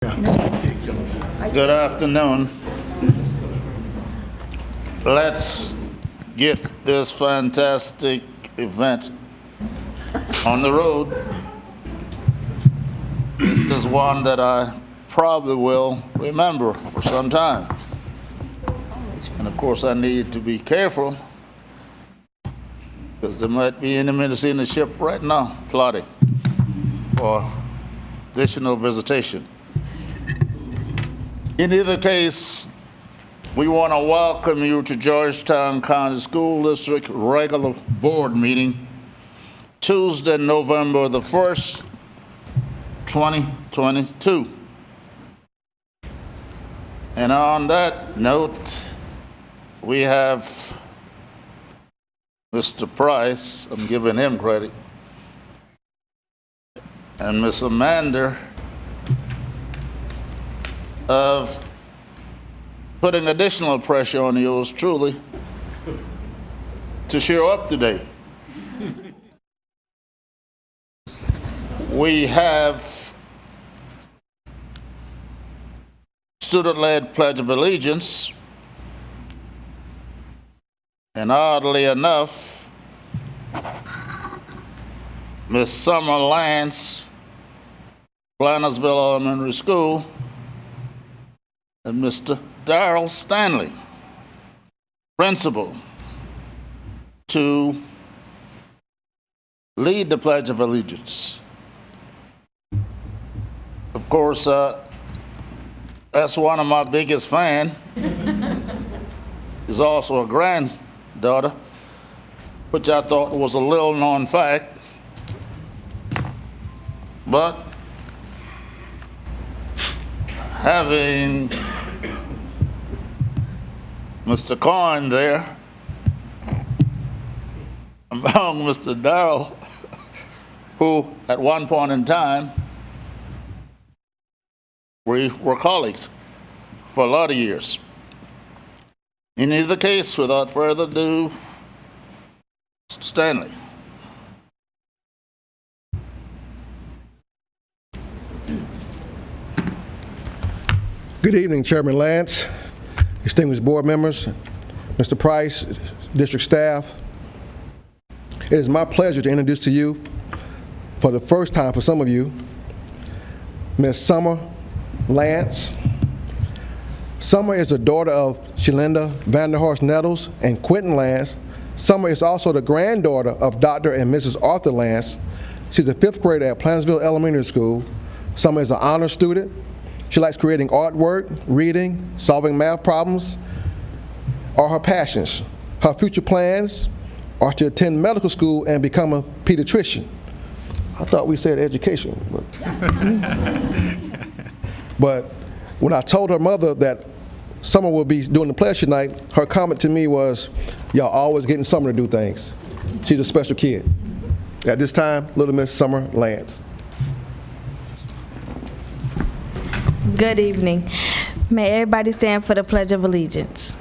Good afternoon. Let's get this fantastic event on the road. This is one that I probably will remember for some time. And of course, I need to be careful because there might be enemies in the ship right now plotting for additional visitation. In either case, we want to welcome you to Georgetown County School District regular board meeting, Tuesday, November the 1st, 2022. And on that note, we have Mr. Price, I'm giving him credit, and Miss Amanda of putting additional pressure on yours truly to show up today. We have student-led Pledge of Allegiance, and oddly enough, Miss Summer Lance, Plannersville Elementary School, and Mr. Darrell Stanley, principal, to lead the Pledge of Allegiance. Of course, that's one of my biggest fans. Is also a granddaughter, which I thought was a little known fact. But having Mr. Coyne there, among Mr. Darrell, who at one point in time, we were colleagues for a lot of years. In either case, without further ado, Stanley. Good evening, Chairman Lance, distinguished board members, Mr. Price, district staff. It is my pleasure to introduce to you, for the first time for some of you, Ms. Summer Lance. Summer is the daughter of Shalinda Vanderhorst Nettles and Quentin Lance. Summer is also the granddaughter of Dr. and Mrs. Arthur Lance. She's a fifth grader at Plannersville Elementary School. Summer is an honor student. She likes creating artwork, reading, solving math problems are her passions. Her future plans are to attend medical school and become a pediatrician. I thought we said education, but when I told her mother that Summer will be doing the pledge tonight, her comment to me was, y'all always getting Summer to do things. She's a special kid. At this time, little Miss Summer Lance. Good evening. May everybody stand for the Pledge of Allegiance.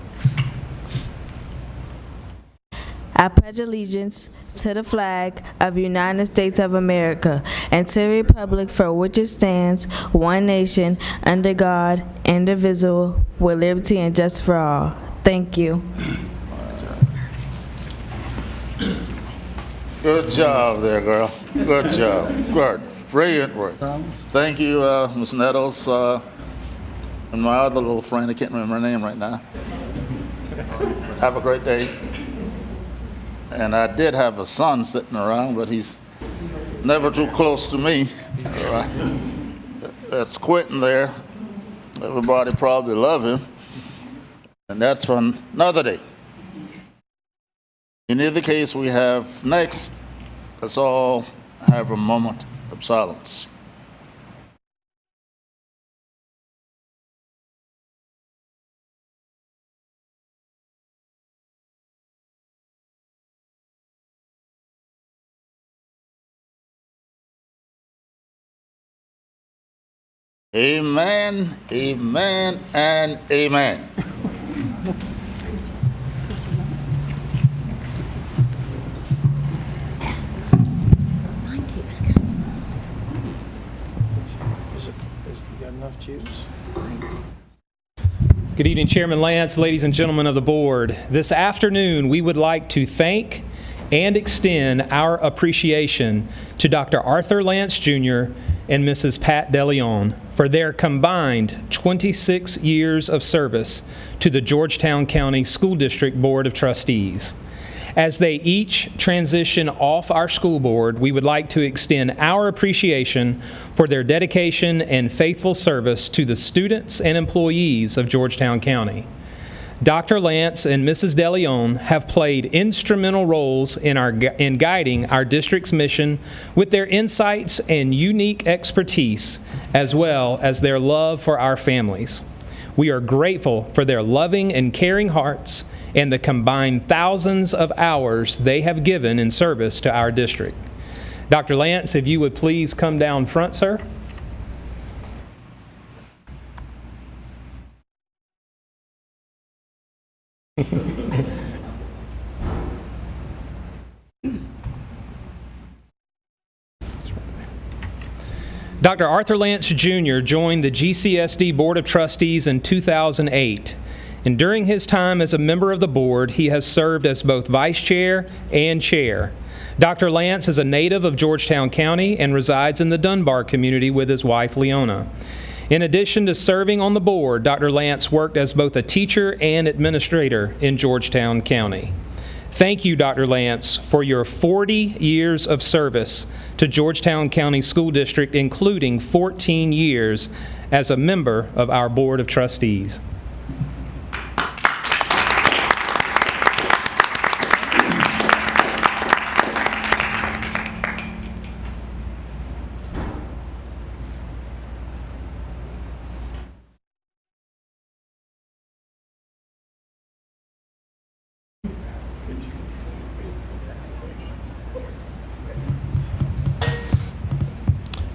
I pledge allegiance to the flag of the United States of America and to the republic for which it stands, one nation, under God, indivisible, with liberty and justice for all. Thank you. Good job there, girl. Good job. Good. Brilliant work. Thank you, Ms. Nettles, and my other little friend, I can't remember her name right now. Have a great day. And I did have a son sitting around, but he's never too close to me. That's Quentin there. Everybody probably love him. And that's for another day. In either case, we have next, let's all have a moment of silence. Amen, amen, and amen. enough juice. Good evening, Chairman Lance, ladies and gentlemen of the board. This afternoon, we would like to thank and extend our appreciation to Dr. Arthur Lance Jr. and Mrs. Pat DeLeon for their combined 26 years of service to the Georgetown County School District Board of Trustees. As they each transition off our school board, we would like to extend our appreciation for their dedication and faithful service to the students and employees of Georgetown County. Dr. Lance and Mrs. DeLeon have played instrumental roles in guiding our district's mission with their insights and unique expertise, as well as their love for our families. We are grateful for their loving and caring hearts and the combined thousands of hours they have given in service to our district. Dr. Lance, if you would please come down front, sir. Dr. Arthur Lance Jr. joined the GCSD Board of Trustees in 2008. And during his time as a member of the board, he has served as both vice chair and chair. Dr. Lance is a native of Georgetown County and resides in the Dunbar community with his wife, Leona. In addition to serving on the board, Dr. Lance worked as both a teacher and administrator in Georgetown County. Thank you, Dr. Lance, for your 40 years of service to Georgetown County School District, including 14 years as a member of our Board of Trustees.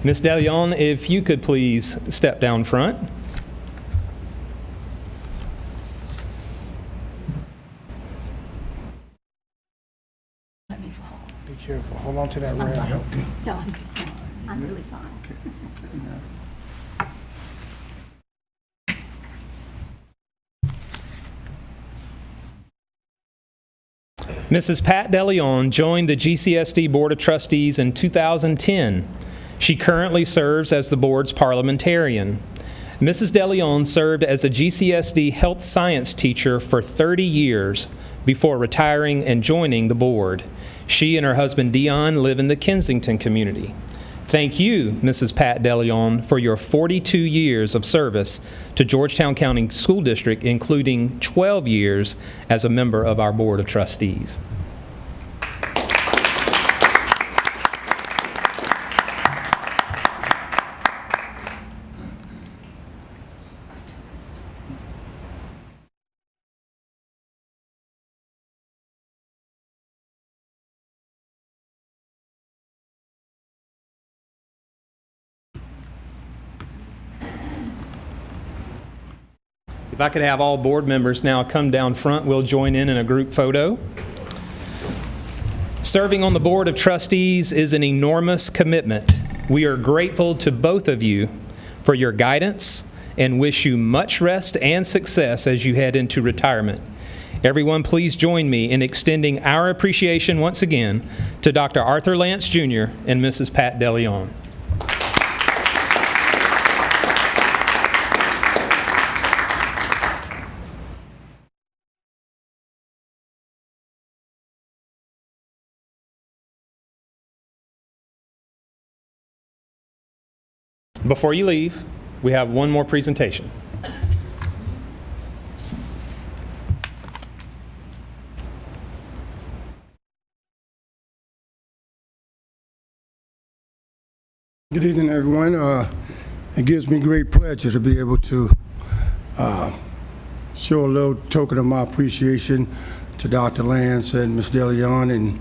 Ms. DeLeon, if you could please step down front. Let me fall. Be careful. Hold on to that I'm rail. fine. No, I'm really fine. Mrs. Pat DeLeon joined the GCSD Board of Trustees in 2010. She currently serves as the board's parliamentarian. Mrs. DeLeon served as a GCSD health science teacher for 30 years before retiring and joining the board. She and her husband Dion live in the Kensington community. Thank you, Mrs. Pat DeLeon, for your 42 years of service to Georgetown County School District, including 12 years as a member of our Board of Trustees. If I could have all board members now come down front, we'll join in a group photo. Serving on the Board of Trustees is an enormous commitment. We are grateful to both of you for your guidance and wish you much rest and success as you head into retirement. Everyone, please join me in extending our appreciation once again to Dr. Arthur Lance Jr. and Mrs. Pat DeLeon. Before you leave, we have one more presentation. Good evening, everyone. It gives me great pleasure to be able to show a little token of my appreciation to Dr. Lance and Ms. DeLeon and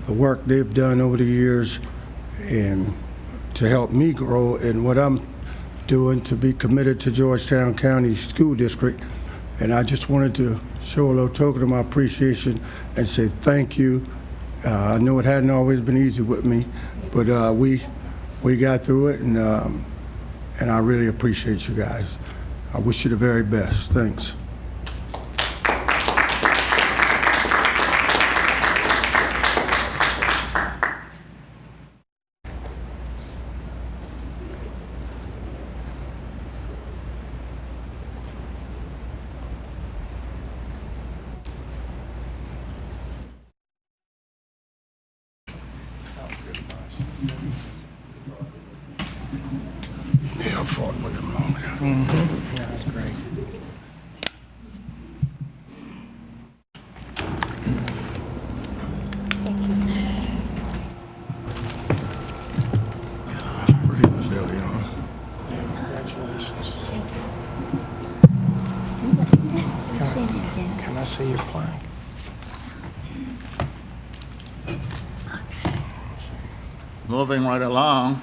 the work they've done over the years and to help me grow in what I'm doing to be committed to Georgetown County School District. And I just wanted to show a little token of my appreciation and say thank you. I know it hadn't always been easy with me, but we got through it, and and I really appreciate you guys. I wish you the very best. Thanks. Yeah, I fought with them long time. Yeah, that's great. Pretty much there, you know. Congratulations. Again. Can I see your plaque? Moving right along,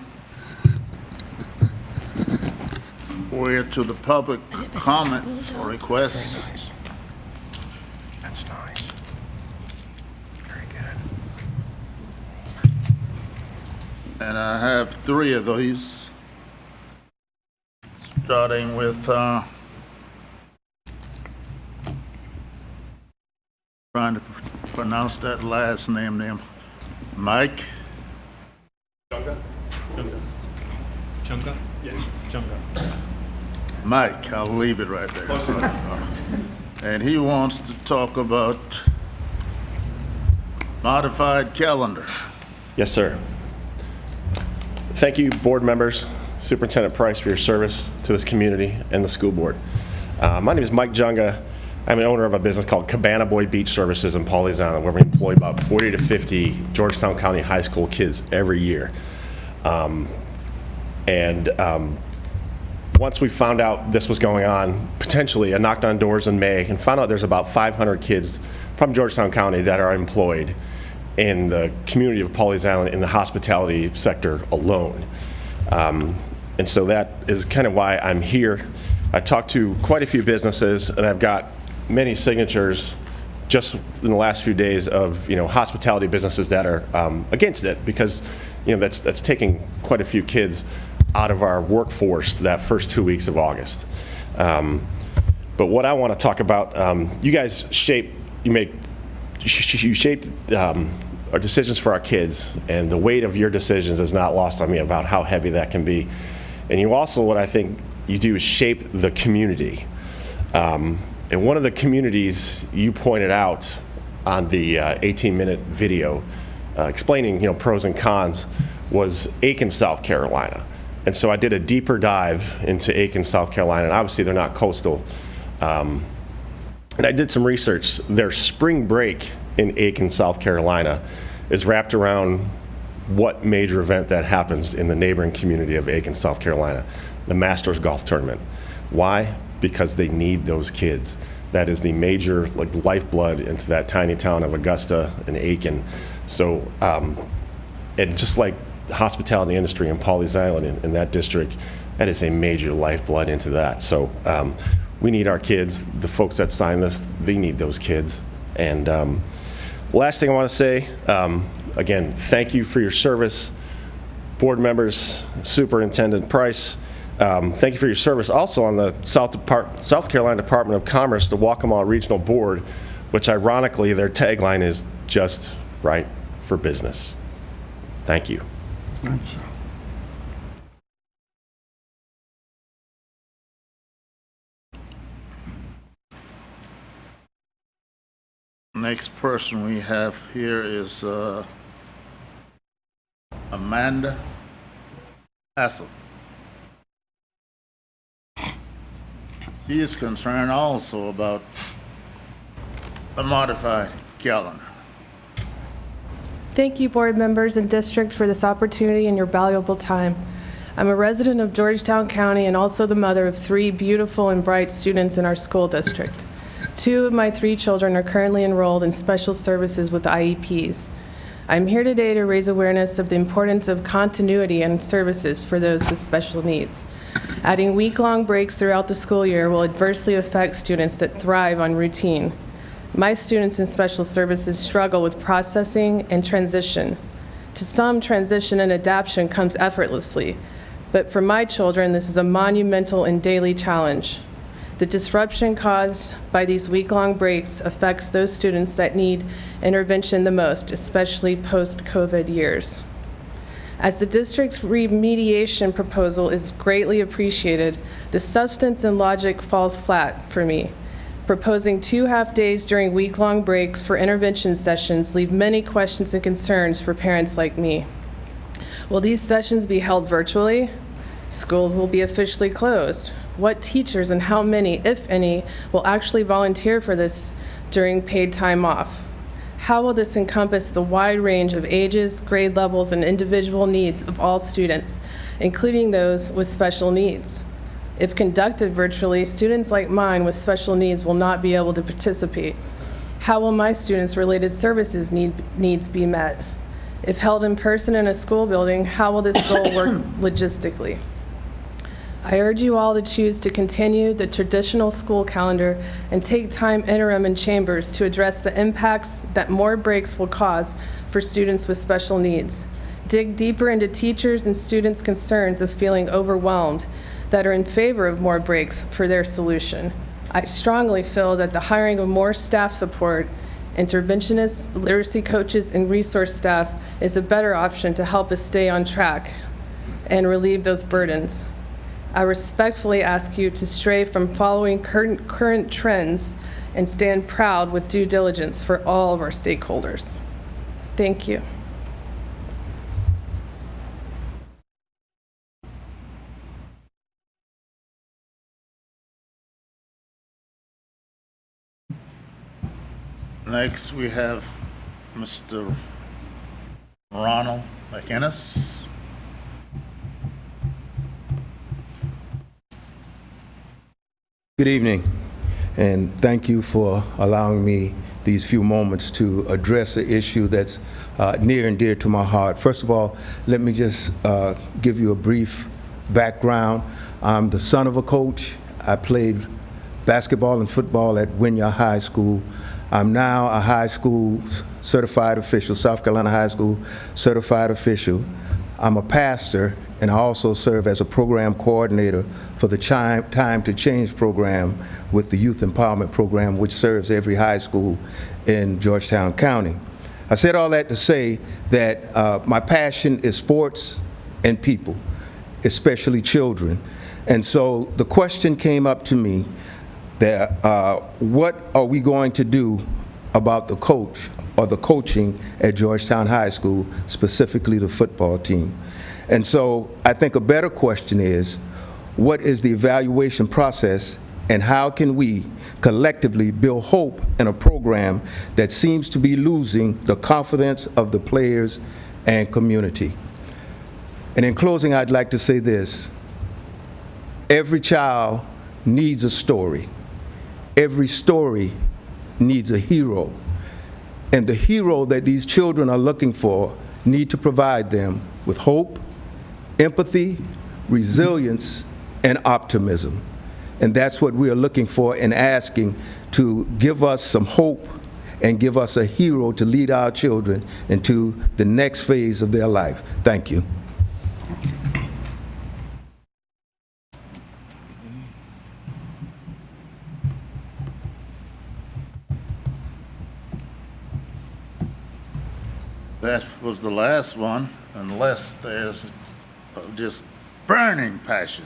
we're to the public comments or requests. Nice. That's nice. Very good. And I have 3 of these, starting with, trying to pronounce that last name, Mike. Chunga? Yes, Chunga. Mike, I'll leave it right there. And he wants to talk about modified calendar. Yes, sir. Thank you, board members, Superintendent Price, for your service to this community and the school board. My name is Mike Junga. I'm an owner of a business called Cabana Boy Beach Services in Pawleys Island, where we employ about 40 to 50 Georgetown County high school kids every year. Once we found out this was going on, potentially I knocked on doors in May and found out there's about 500 kids from Georgetown County that are employed in the community of Pawleys Island in the hospitality sector alone. And so that is kind of why I'm here. I talked to quite a few businesses, and I've got many signatures just in the last few days of hospitality businesses that are against it, because that's taking quite a few kids out of our workforce that first 2 weeks of August. But what I want to talk about, you guys shape our decisions for our kids, and the weight of your decisions is not lost on me about how heavy that can be. And you also, what I think you do is shape the community. And one of the communities you pointed out on the 18-minute video explaining pros and cons was Aiken, South Carolina. And so I did a deeper dive into Aiken, South Carolina, and obviously they're not coastal. And I did some research. Their spring break in Aiken, South Carolina is wrapped around what major event that happens in the neighboring community of Aiken, South Carolina, the Masters Golf Tournament. Why? Because they need those kids. That is the major lifeblood into that tiny town of Augusta and Aiken. So, and just like the hospitality industry in Pawleys Island in that district, that is a major lifeblood into that. So we need our kids. The folks that sign this, they need those kids. And last thing I want to say, again, thank you for your service. Board members, Superintendent Price, thank you for your service also on the South Carolina Department of Commerce, the Waccamaw Regional Board, which ironically their tagline is just right for business. Thank you. Thank you. Next person we have here is Amanda Hassel. She is concerned also about a modified calendar. Thank you, board members and district, for this opportunity and your valuable time. I'm a resident of Georgetown County and also the mother of 3 beautiful and bright students in our school district. 2 of my 3 children are currently enrolled in special services with IEPs. I'm here today to raise awareness of the importance of continuity and services for those with special needs. Adding week-long breaks throughout the school year will adversely affect students that thrive on routine. My students in special services struggle with processing and transition. To some, transition and adaptation comes effortlessly, But for my children, this is a monumental and daily challenge. The disruption caused by these week-long breaks affects those students that need intervention the most, especially post-COVID years. As the district's remediation proposal is greatly appreciated, the substance and logic falls flat for me. Proposing 2 half-days during week-long breaks for intervention sessions leave many questions and concerns for parents like me. Will these sessions be held virtually? Schools will be officially closed. What teachers and how many, if any, will actually volunteer for this during paid time off? How will this encompass the wide range of ages, grade levels, and individual needs of all students, including those with special needs? If conducted virtually, students like mine with special needs will not be able to participate. How will my students' related services needs be met? If held in person in a school building, how will this goal work logistically? I urge you all to choose to continue the traditional school calendar and take time interim in chambers to address the impacts that more breaks will cause for students with special needs. Dig deeper into teachers' and students' concerns of feeling overwhelmed that are in favor of more breaks for their solution. I strongly feel that the hiring of more staff support, interventionists, literacy coaches, and resource staff is a better option to help us stay on track and relieve those burdens. I respectfully ask you to stray from following current trends and stand proud with due diligence for all of our stakeholders. Thank you. Next, we have Mr. Ronald McInnes. Good evening, and thank you for allowing me these few moments to address an issue that's near and dear to my heart. First of all, let me just give you a brief background. I'm the son of a coach. I played basketball and football at Wynyard High School. I'm now a high school certified official, South Carolina High School certified official. I'm a pastor, and I also serve as a program coordinator for the Time to Change program with the Youth Empowerment Program, which serves every high school in Georgetown County. I said all that to say that my passion is sports and people, especially children. And so the question came up to me that what are we going to do about the coach or the coaching at Georgetown High School, specifically the football team? And so I think a better question is, what is the evaluation process, and how can we collectively build hope in a program that seems to be losing the confidence of the players and community? And in closing, I'd like to say this: every child needs a story. Every story needs a hero. And the hero that these children are looking for need to provide them with hope, empathy, resilience, and optimism. And that's what we are looking for and asking to give us some hope and give us a hero to lead our children into the next phase of their life. Thank you. That was the last one, unless there's just burning passion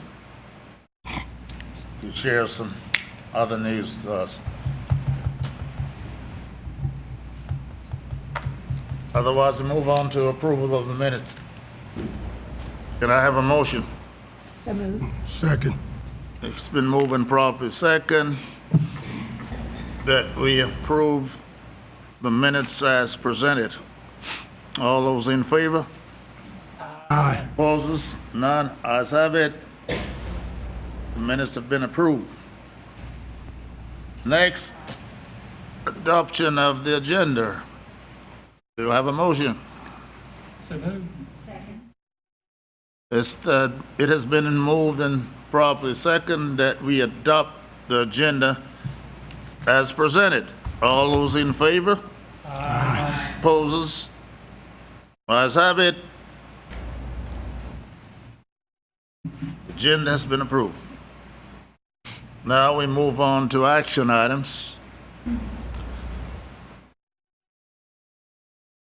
to share some other news to us. Otherwise, we move on to approval of the minutes. Can I have a motion? Second. It's been moving properly second that we approve the minutes as presented. All those in favor? Aye. Opposes? None. Ayes have it. The minutes have been approved. Next, adoption of the agenda. Do I have a motion? So moved. It has been moved and properly second that we adopt the agenda as presented. All those in favor? Aye. Opposes? Ayes have it. Agenda has been approved. Now we move on to action items.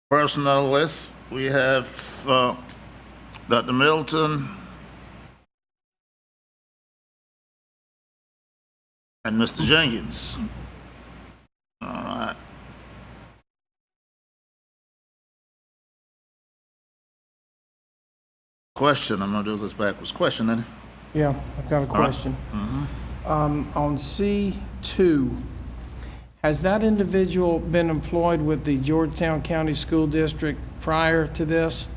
Personnel list, we have Dr. Milton and Mr. Jenkins. All right. Question, I'm gonna do this backwards. Question, any? Yeah, I've got a question. On C2, has that individual been employed with the Georgetown County School District prior to this?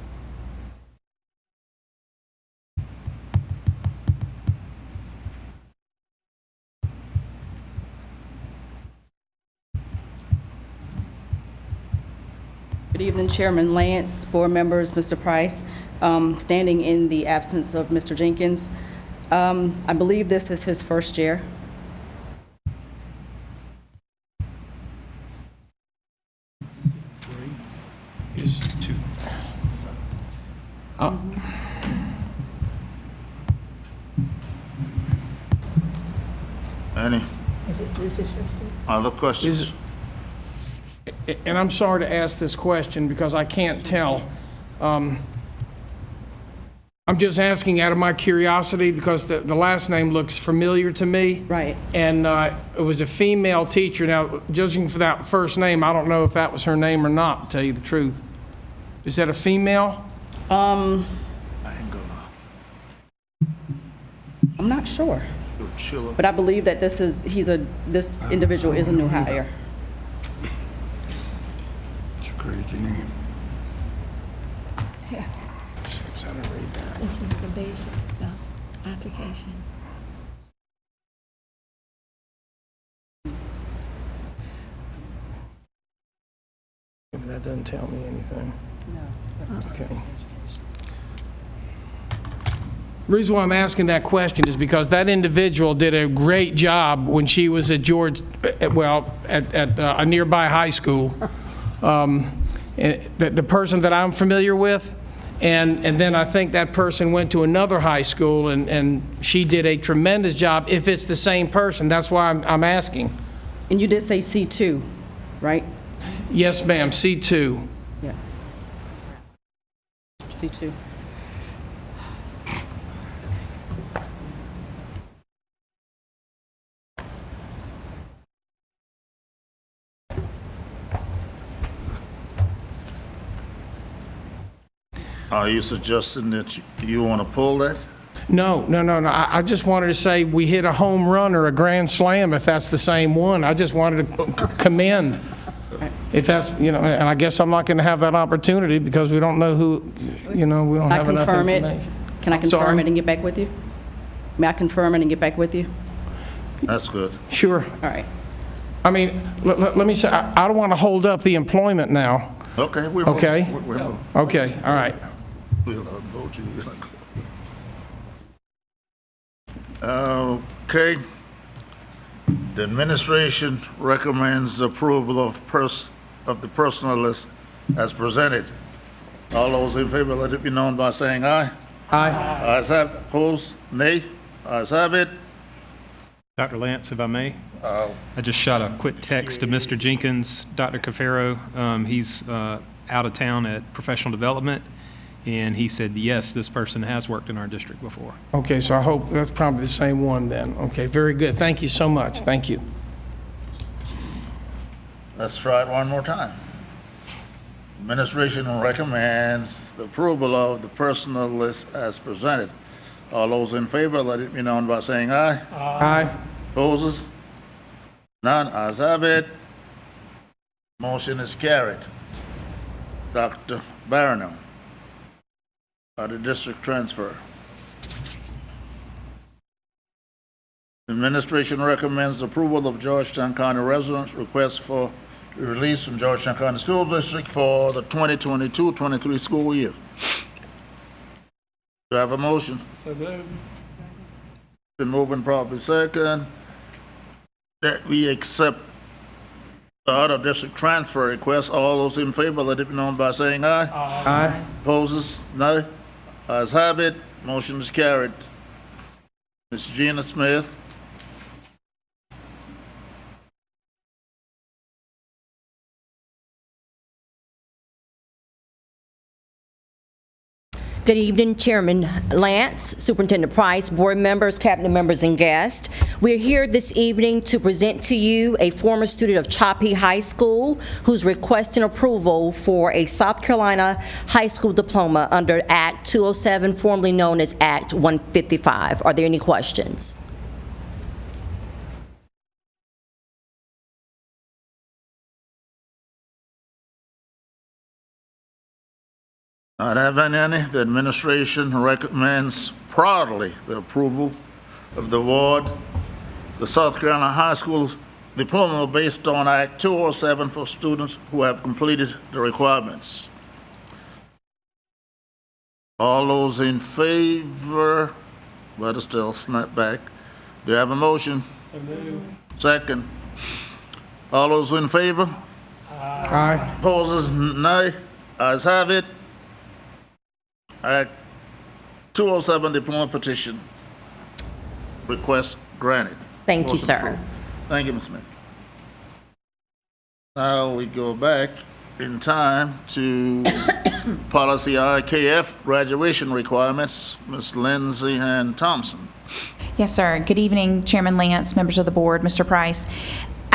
Good evening, Chairman Lance, board members, Mr. Price. Standing in the absence of Mr. Jenkins, I believe this is his first year. Is 2. Any? Other questions? And I'm sorry to ask this question because I can't tell. I'm just asking out of my curiosity because the last name looks familiar to me. Right. And it was a female teacher. Now, judging for that first name, I don't know if that was her name or not, to tell you the truth. Is that a female? I ain't gonna. I'm not sure, Sheila. but I believe that this individual is a new hire. It's a crazy name. This is the basic application. That doesn't tell me anything. No. Okay. The reason why I'm asking that question is because that individual did a great job when she was at at a nearby high school. The person that I'm familiar with, and then I think that person went to another high school, and she did a tremendous job. If it's the same person, that's why I'm asking. And you did say C2, right? Yes, ma'am, C2. Yeah. C2. Are you suggesting that you want to pull that? No. I just wanted to say we hit a home run or a grand slam if that's the same one. I just wanted to commend. If that's, and I guess I'm not going to have that opportunity because we don't know who, we don't have enough information. Can I confirm it and get back with you? May I confirm it and get back with you? That's good. Sure. All right. I mean, let me say, I don't want to hold up the employment now. Okay, we're Okay. moving. Okay, all right. We'll vote you. Okay. The administration recommends the approval of the personnel list as presented. All those in favor, let it be known by saying aye. Aye. Ayes have, opposed, nay. Ayes have it. Dr. Lance, if I may, I just shot a quick text to Mr. Jenkins, Dr. Cafaro. He's out of town at professional development, and he said, yes, this person has worked in our district before. Okay, so I hope that's probably the same one then. Okay, very good. Thank you so much. Thank you. Let's try it one more time. Administration recommends the approval of the personnel list as presented. All those in favor, let it be known by saying aye. Aye. Opposes? None. Ayes have it. Motion is carried. Dr. Barano, the district transfer. Administration recommends approval of Georgetown County residents' request for release from Georgetown County School District for the 2022-23 school year. Do I have a motion? So moved. Been moving properly second that we accept the other district transfer request. All those in favor, let it be known by saying aye. Aye. Opposes? No. Ayes have it. Motion is carried. Ms. Gina Smith. Good evening, Chairman Lance, Superintendent Price, board members, cabinet members, and guests. We're here this evening to present to you a former student of Choppy High School who's requesting approval for a South Carolina high school diploma under Act 207, formerly known as Act 155. Are there any questions? Not having any, the administration recommends proudly the approval of the award, the South Carolina High School diploma based on Act 207 for students who have completed the requirements. All those in favor, better still, snap back. Do you have a motion? Second. All those in favor? Aye. Opposers, nay. Ayes have it. Act 207 diploma petition request granted. Thank you, Motion sir. approved. Thank you, Ms. Smith. Now we go back in time to policy IKF graduation requirements. Ms. Lindsay Ann Thompson. Yes, sir. Good evening, Chairman Lance, members of the board, Mr. Price.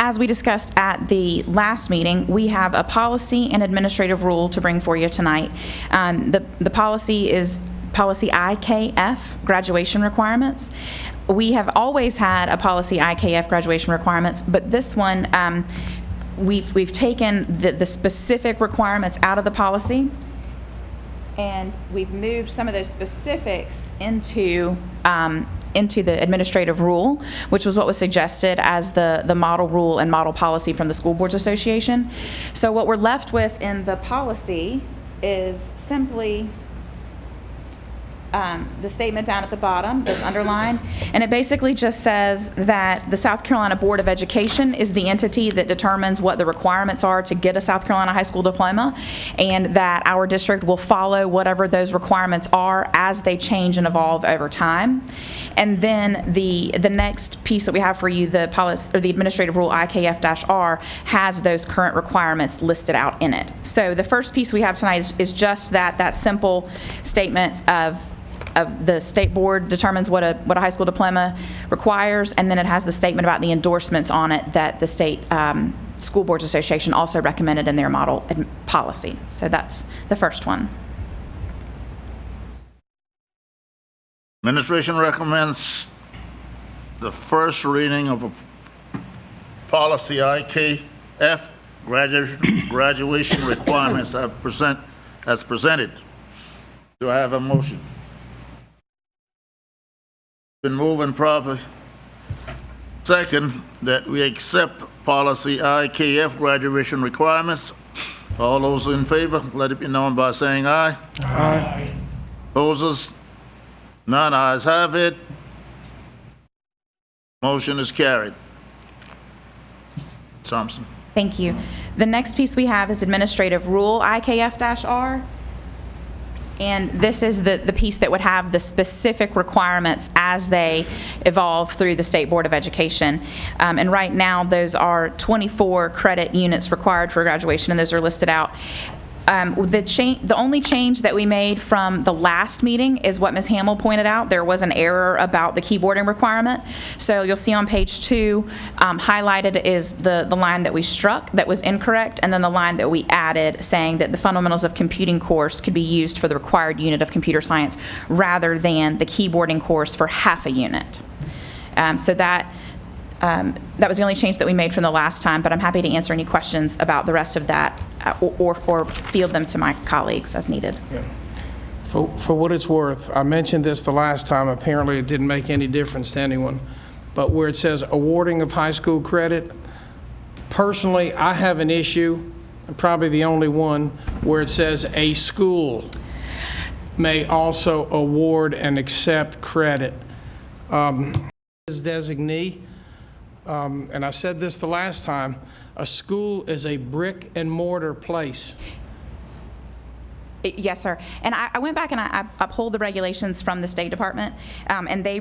As we discussed at the last meeting, we have a policy and administrative rule to bring for you tonight. The policy is policy IKF, graduation requirements. We have always had a policy IKF graduation requirements, but this one, we've taken the specific requirements out of the policy, and we've moved some of those specifics into the administrative rule, which was what was suggested as the model rule and model policy from the School Boards Association. So what we're left with in the policy is simply the statement down at the bottom that's underlined, and it basically just says that the South Carolina Board of Education is the entity that determines what the requirements are to get a South Carolina high school diploma, and that our district will follow whatever those requirements are as they change and evolve over time. And then the next piece that we have for you, the policy or the administrative rule IKF-R, has those current requirements listed out in it. So the first piece we have tonight is just that simple statement of the state board determines what a high school diploma requires, and then it has the statement about the endorsements on it that the state School Boards Association also recommended in their model policy. So that's the first one. Administration recommends the first reading of a policy IKF graduation requirements as presented. Do I have a motion? Been moving properly. Second, that we accept policy IKF graduation requirements. All those in favor, let it be known by saying aye. Aye. Opposers? None. Ayes have it. Motion is carried. Thompson. Thank you. The next piece we have is administrative rule IKF-R. And this is the piece that would have the specific requirements as they evolve through the State Board of Education. And right now, those are 24 credit units required for graduation, and those are listed out. The only change that we made from the last meeting is what Ms. Hamill pointed out. There was an error about the keyboarding requirement. So you'll see on page 2, highlighted is the line that we struck that was incorrect, and then the line that we added saying that the fundamentals of computing course could be used for the required unit of computer science rather than the keyboarding course for half a unit. So that was the only change that we made from the last time, but I'm happy to answer any questions about the rest of that or field them to my colleagues as needed. Yeah. For what it's worth, I mentioned this the last time. Apparently, it didn't make any difference to anyone. But where it says awarding of high school credit, personally, I have an issue, probably the only one, where it says a school may also award and accept credit. As designee, and I said this the last time, a school is a brick and mortar place. Yes, sir. And I went back and I pulled the regulations from the State Department, and they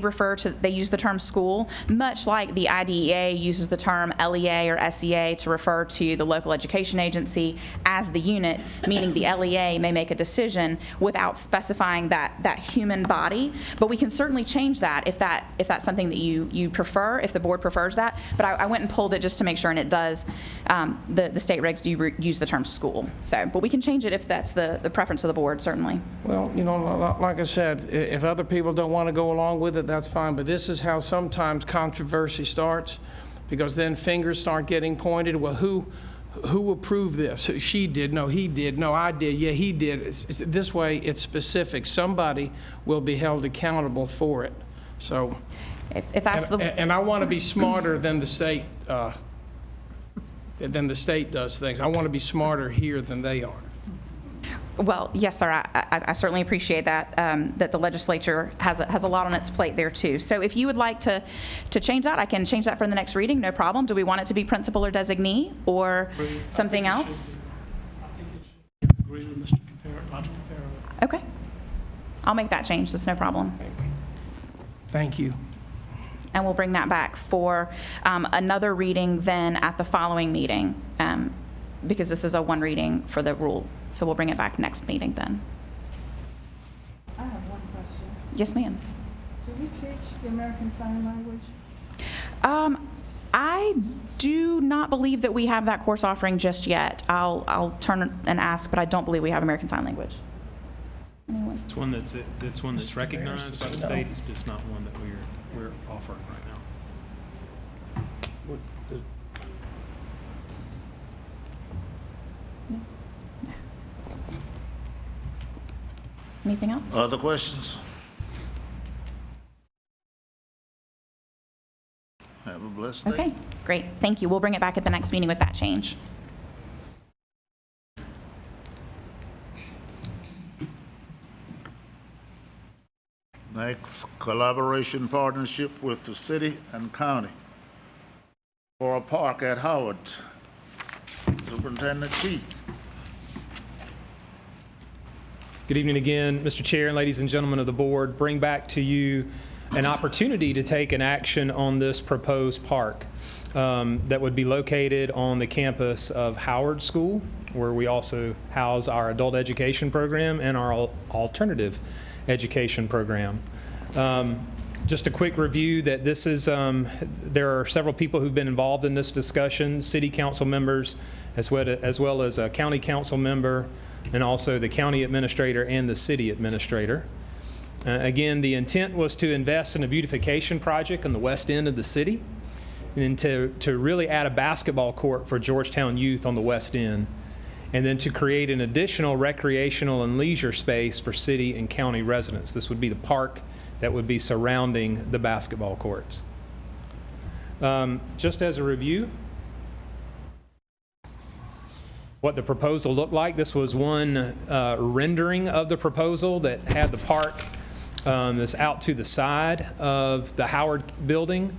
use the term school, much like the IDEA uses the term LEA or SEA to refer to the local education agency as the unit, meaning the LEA may make a decision without specifying that human body. But we can certainly change that if that's something that you prefer, if the board prefers that. But I went and pulled it just to make sure, and it does. The state regs do use the term school. So, but we can change it if that's the preference of the board, certainly. Well, you know, like I said, if other people don't want to go along with it, that's fine, but this is how sometimes controversy starts, because then fingers start getting pointed. Well, who approved this? She did. No, he did. No, I did. Yeah, he did. This way, it's specific. Somebody will be held accountable for it. So, if that's and I want to be smarter than the state does things. I want to be smarter here than they are. Well, yes, sir. I certainly appreciate that, that the legislature has a lot on its plate there, too. So if you would like to change that, I can change that for the next reading, no problem. Do we want it to be principal or designee or something else? I think it should agree with Mr. Cafaro. Okay. I'll make that change. That's no problem. Thank you. And we'll bring that back for another reading then at the following meeting, because this is a one reading for the rule. So we'll bring it back next meeting then. I have one question. Yes, ma'am. Do we teach the American Sign Language? I do not believe that we have that course offering just yet. I'll turn and ask, but I don't believe we have American Sign Language. Anyone? It's one that's recognized by the state. It's just not one that we're offering right now. Anything else? Other questions? Have a blessed day. Okay, great. Thank you. We'll bring it back at the next meeting with that change. Next, collaboration partnership with the city and county for a park at Howard. Superintendent Keith. Good evening again, Mr. Chair and ladies and gentlemen of the board. Bring back to you an opportunity to take an action on this proposed park that would be located on the campus of Howard School, where we also house our adult education program and our alternative education program. Just a quick review that this is, there are several people who've been involved in this discussion, city council members, as well as a county council member, and also the county administrator and the city administrator. Again, the intent was to invest in a beautification project on the west end of the city, and to really add a basketball court for Georgetown youth on the west end, and then to create an additional recreational and leisure space for city and county residents. This would be the park that would be surrounding the basketball courts. Just as a review, what the proposal looked like. This was one rendering of the proposal that had the park that's out to the side of the Howard building.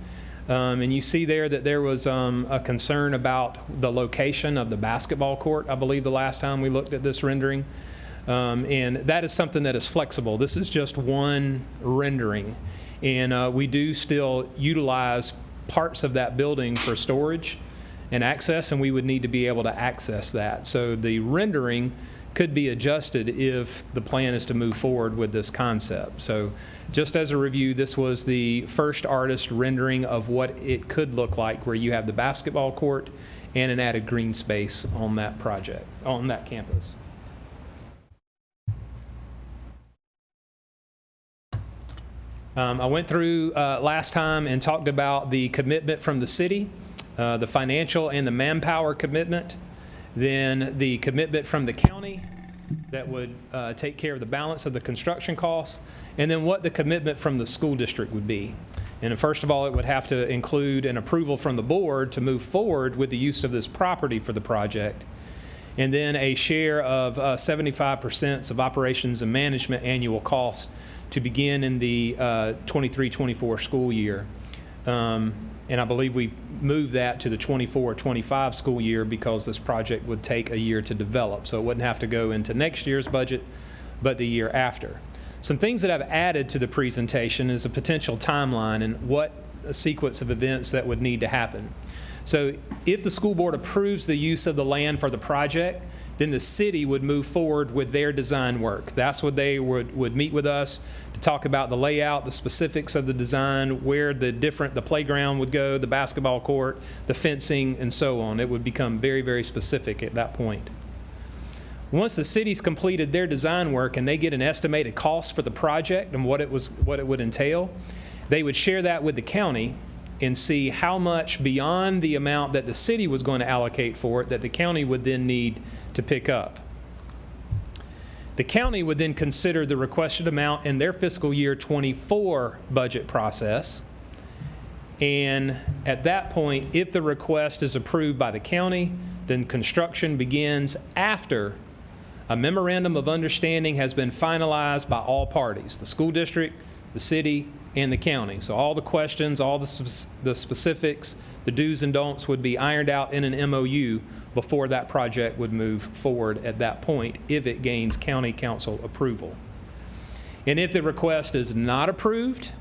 And you see there that there was a concern about the location of the basketball court, I believe, the last time we looked at this rendering. And that is something that is flexible. This is just one rendering. And we do still utilize parts of that building for storage and access, and we would need to be able to access that. So the rendering could be adjusted if the plan is to move forward with this concept. So just as a review, this was the first artist rendering of what it could look like, where you have the basketball court and an added green space on that project, on that campus. I went through last time and talked about the commitment from the city, the financial and the manpower commitment, then the commitment from the county that would take care of the balance of the construction costs, and then what the commitment from the school district would be. And first of all, it would have to include an approval from the board to move forward with the use of this property for the project, and then a share of 75% of operations and management annual costs to begin in the 23-24 school year. And I believe we moved that to the 24-25 school year because this project would take a year to develop. So it wouldn't have to go into next year's budget, but the year after. Some things that I've added to the presentation is a potential timeline and what a sequence of events that would need to happen. So if the school board approves the use of the land for the project, then the city would move forward with their design work. That's what they would meet with us to talk about the layout, the specifics of the design, where the playground would go, the basketball court, the fencing, and so on. It would become very, very specific at that point. Once the city's completed their design work and they get an estimated cost for the project and what it would entail, they would share that with the county and see how much beyond the amount that the city was going to allocate for it that the county would then need to pick up. The county would then consider the requested amount in their fiscal year 24 budget process. And at that point, if the request is approved by the county, then construction begins after a memorandum of understanding has been finalized by all parties, the school district, the city, and the county. So all the questions, all the specifics, the do's and don'ts would be ironed out in an MOU before that project would move forward at that point if it gains county council approval. And if the request is not approved,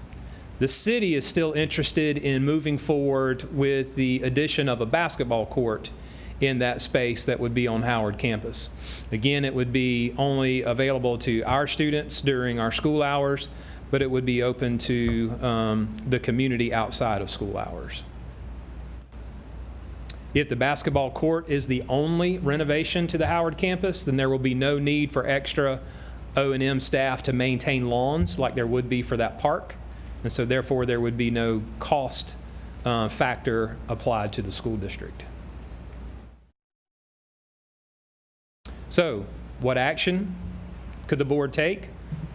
the city is still interested in moving forward with the addition of a basketball court in that space that would be on Howard campus. Again, it would be only available to our students during our school hours, but it would be open to the community outside of school hours. If the basketball court is the only renovation to the Howard campus, then there will be no need for extra O&M staff to maintain lawns like there would be for that park. And so therefore there would be no cost factor applied to the school district. So what action could the board take?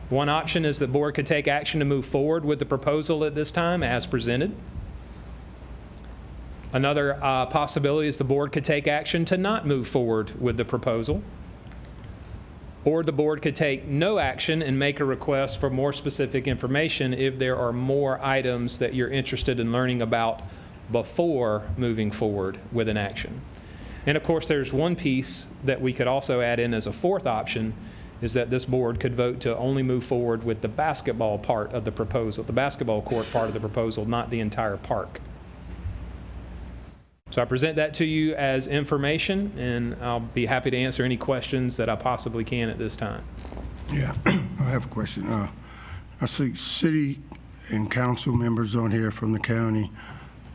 One option is the board could take action to move forward with the proposal at this time as presented. Another possibility is the board could take action to not move forward with the proposal. Or the board could take no action and make a request for more specific information if there are more items that you're interested in learning about before moving forward with an action. And of course, there's one piece that we could also add in as a fourth option, is that this board could vote to only move forward with the basketball part of the proposal, the basketball court part of the proposal, not the entire park. So I present that to you as information, and I'll be happy to answer any questions that I possibly can at this time. Yeah, I have a question. I see city and council members on here from the county,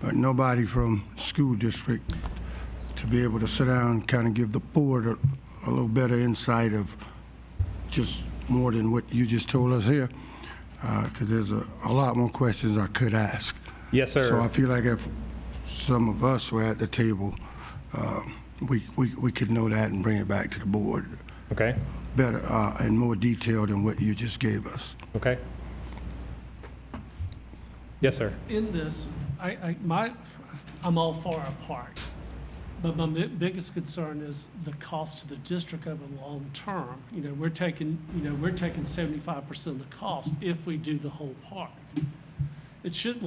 but nobody from school district to be able to sit down and kind of give the board a little better insight of just more than what you just told us here, because there's a lot more questions I could ask. Yes, sir. So I feel like if some of us were at the table, we could know that and bring it back to the board. Okay. Better and more detailed than what you just gave us. Okay. Yes, sir. In this, I'm all for a park, but my biggest concern is the cost to the district over the long term. We're taking 75% of the cost if we do the whole park. It should.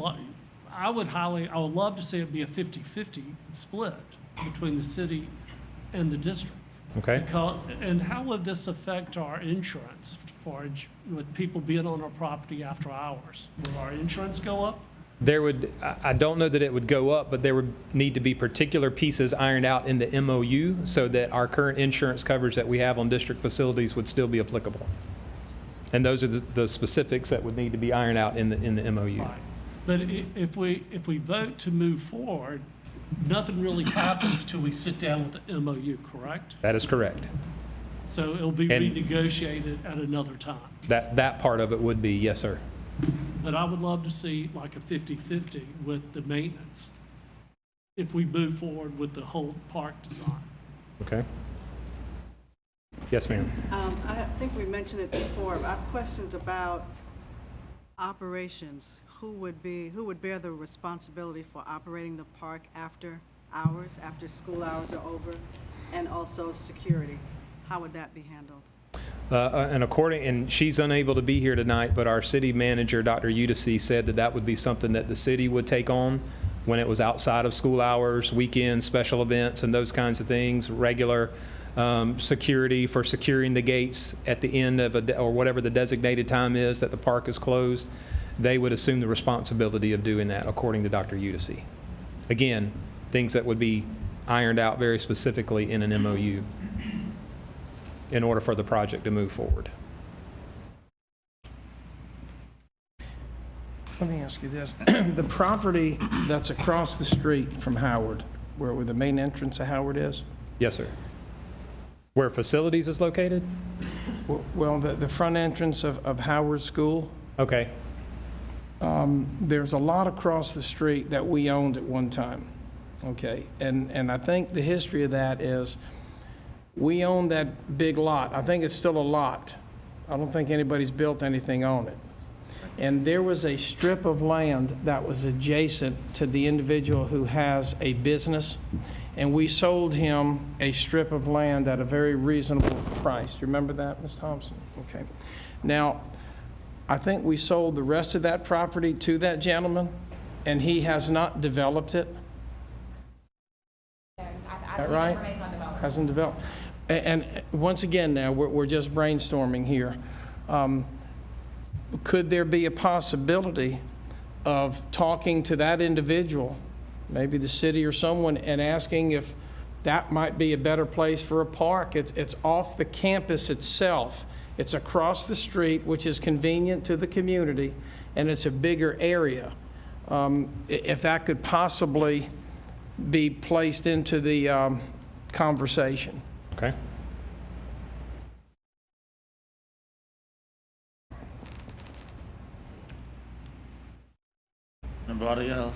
I would love to see it be a 50-50 split between the city and the district. Okay. And how would this affect our insurance with people being on our property after hours? Will our insurance go up? I don't know that it would go up, but there would need to be particular pieces ironed out in the MOU so that our current insurance coverage that we have on district facilities would still be applicable. And those are the specifics that would need to be ironed out in the MOU. Right. But if we vote to move forward, nothing really happens till we sit down with the MOU, correct? That is correct. So it'll be renegotiated at another time. That part of it would be, yes, sir. But I would love to see like a 50-50 with the maintenance if we move forward with the whole park design. Okay. Yes, ma'am. I think we mentioned it before. I have questions about operations. Who would bear the responsibility for operating the park after hours, after school hours are over, and also security? How would that be handled? And she's unable to be here tonight, but our city manager, Dr. Udisi, said that would be something that the city would take on when it was outside of school hours, weekends, special events, and those kinds of things, regular security for securing the gates at the end of or whatever the designated time is that the park is closed, they would assume the responsibility of doing that, according to Dr. Udisi. Again, things that would be ironed out very specifically in an MOU in order for the project to move forward. Let me ask you this. The property that's across the street from Howard, where the main entrance of Howard is? Yes, sir. Where facilities is located? Well, the front entrance of Howard School, Okay. there's a lot across the street that we owned at one time, okay? And I think the history of that is we owned that big lot. I think it's still a lot. I don't think anybody's built anything on it. And there was a strip of land that was adjacent to the individual who has a business, and we sold him a strip of land at a very reasonable price. Do you remember that, Ms. Thompson? Okay. Now, I think we sold the rest of that property to that gentleman, and he has not developed it. Is that right? Hasn't developed. And once again now, we're just brainstorming here. Could there be a possibility of talking to that individual, maybe the city or someone, and asking if that might be a better place for a park? It's off the campus itself. It's across the street, which is convenient to the community, and it's a bigger area. If that could possibly be placed into the conversation. Okay. Anybody else?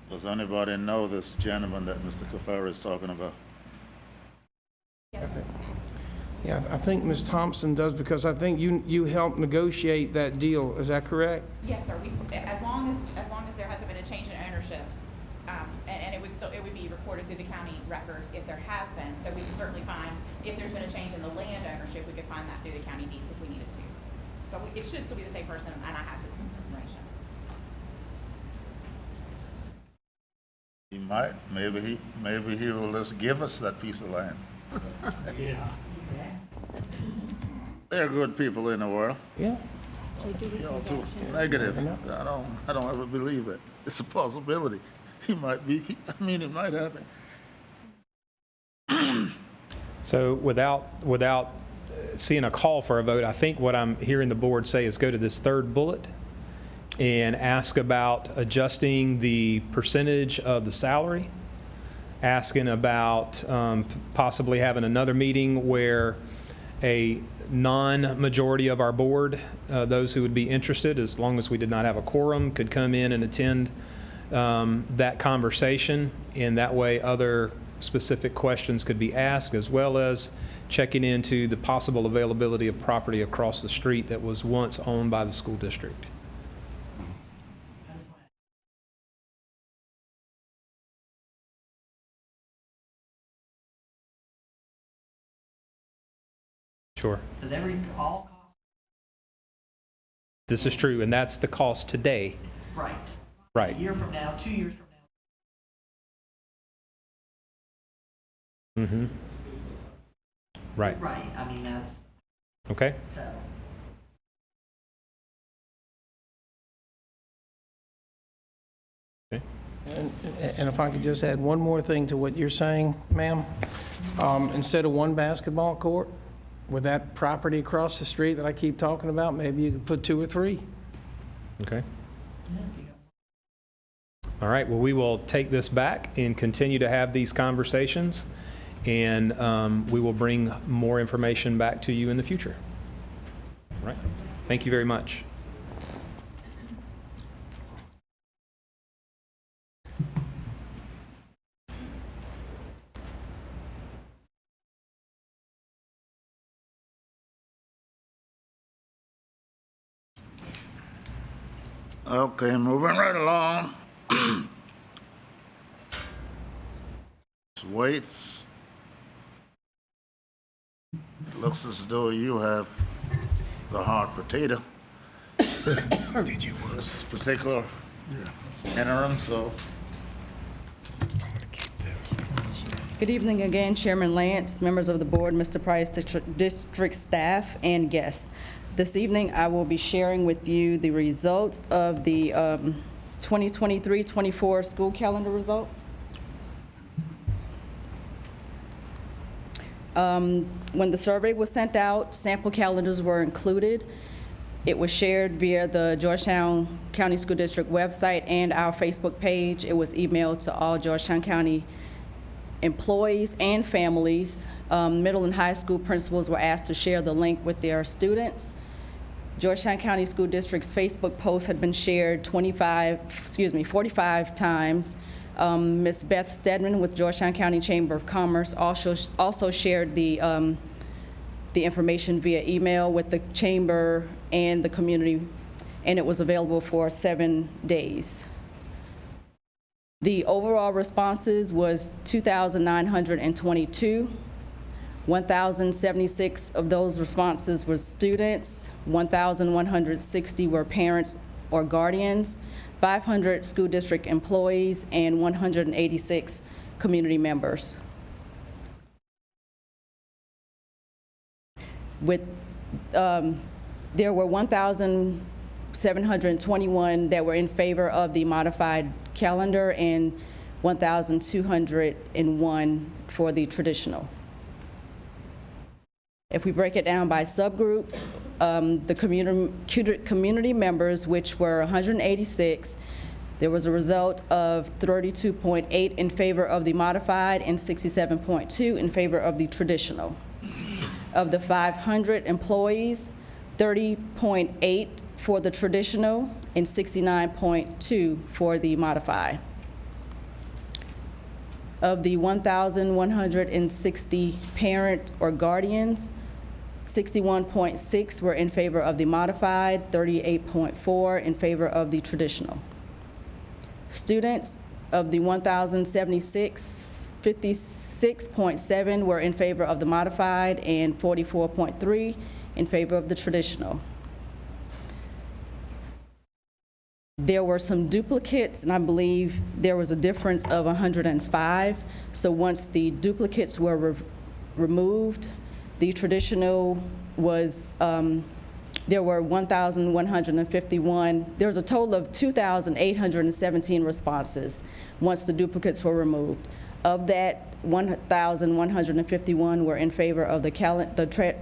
Does anybody know this gentleman that Mr. Kafar is talking about? Yeah, I think Ms. Thompson does, because I think you helped negotiate that deal. Is that correct? Yes, sir. As long as there hasn't been a change in ownership, and it would be recorded through the county records if there has been. So we can certainly find, if there's been a change in the land ownership, we could find that through the county deeds if we needed to. But it should still be the same person, and I have this information. He might. Maybe he will just give us that piece of land. Yeah. There are good people in the world. Yeah. Y'all too negative. I don't ever believe it. It's a possibility. He might be. I mean, it might happen. So without seeing a call for a vote, I think what I'm hearing the board say is go to this third bullet and ask about adjusting the percentage of the salary, asking about possibly having another meeting where a non-majority of our board, those who would be interested, as long as we did not have a quorum, could come in and attend that conversation, and that way other specific questions could be asked, as well as checking into the possible availability of property across the street that was once owned by the school district. Sure. Because all costs. This is true, and that's the cost today. Right. Right. A year from now, 2 years from now. Mm-hmm. Right. Right. I mean, that's. Okay. So. Okay. And if I could just add one more thing to what you're saying, ma'am. Instead of one basketball court, with that property across the street that I keep talking about, maybe you could put 2 or 3. Okay. All right, well, we will take this back and continue to have these conversations, and we will bring more information back to you in the future. All right. Thank you very much. Okay, moving right along. Weights. It looks as though you have the hot potato. Did you want this particular interim? So. Good evening again, Chairman Lance, members of the board, Mr. Price, district staff, and guests. This evening, I will be sharing with you the results of the 2023-24 school calendar results. When the survey was sent out, sample calendars were included. It was shared via the Georgetown County School District website and our Facebook page. It was emailed to all Georgetown County employees and families. Middle and high school principals were asked to share the link with their students. Georgetown County School District's Facebook post had been shared 45 times. Ms. Beth Stedman with Georgetown County Chamber of Commerce also shared the information via email with the chamber and the community, and it was available for 7 days. The overall responses was 2,922. 1,076 of those responses were students, 1,160 were parents or guardians, 500 school district employees, and 186 community members. There were 1,721 that were in favor of the modified calendar and 1,201 for the traditional. If we break it down by subgroups, the community members, which were 186, there was a result of 32.8 in favor of the modified and 67.2 in favor of the traditional. Of the 500 employees, 30.8 for the traditional and 69.2 for the modified. Of the 1,160 parent or guardians, 61.6 were in favor of the modified, 38.4 in favor of the traditional. Students, of the 1,076, 56.7 were in favor of the modified and 44.3 in favor of the traditional. There were some duplicates, and I believe there was a difference of 105. So once the duplicates were removed, the traditional was, there were 1,151. There was a total of 2,817 responses once the duplicates were removed. Of that, 1,151 were in favor of the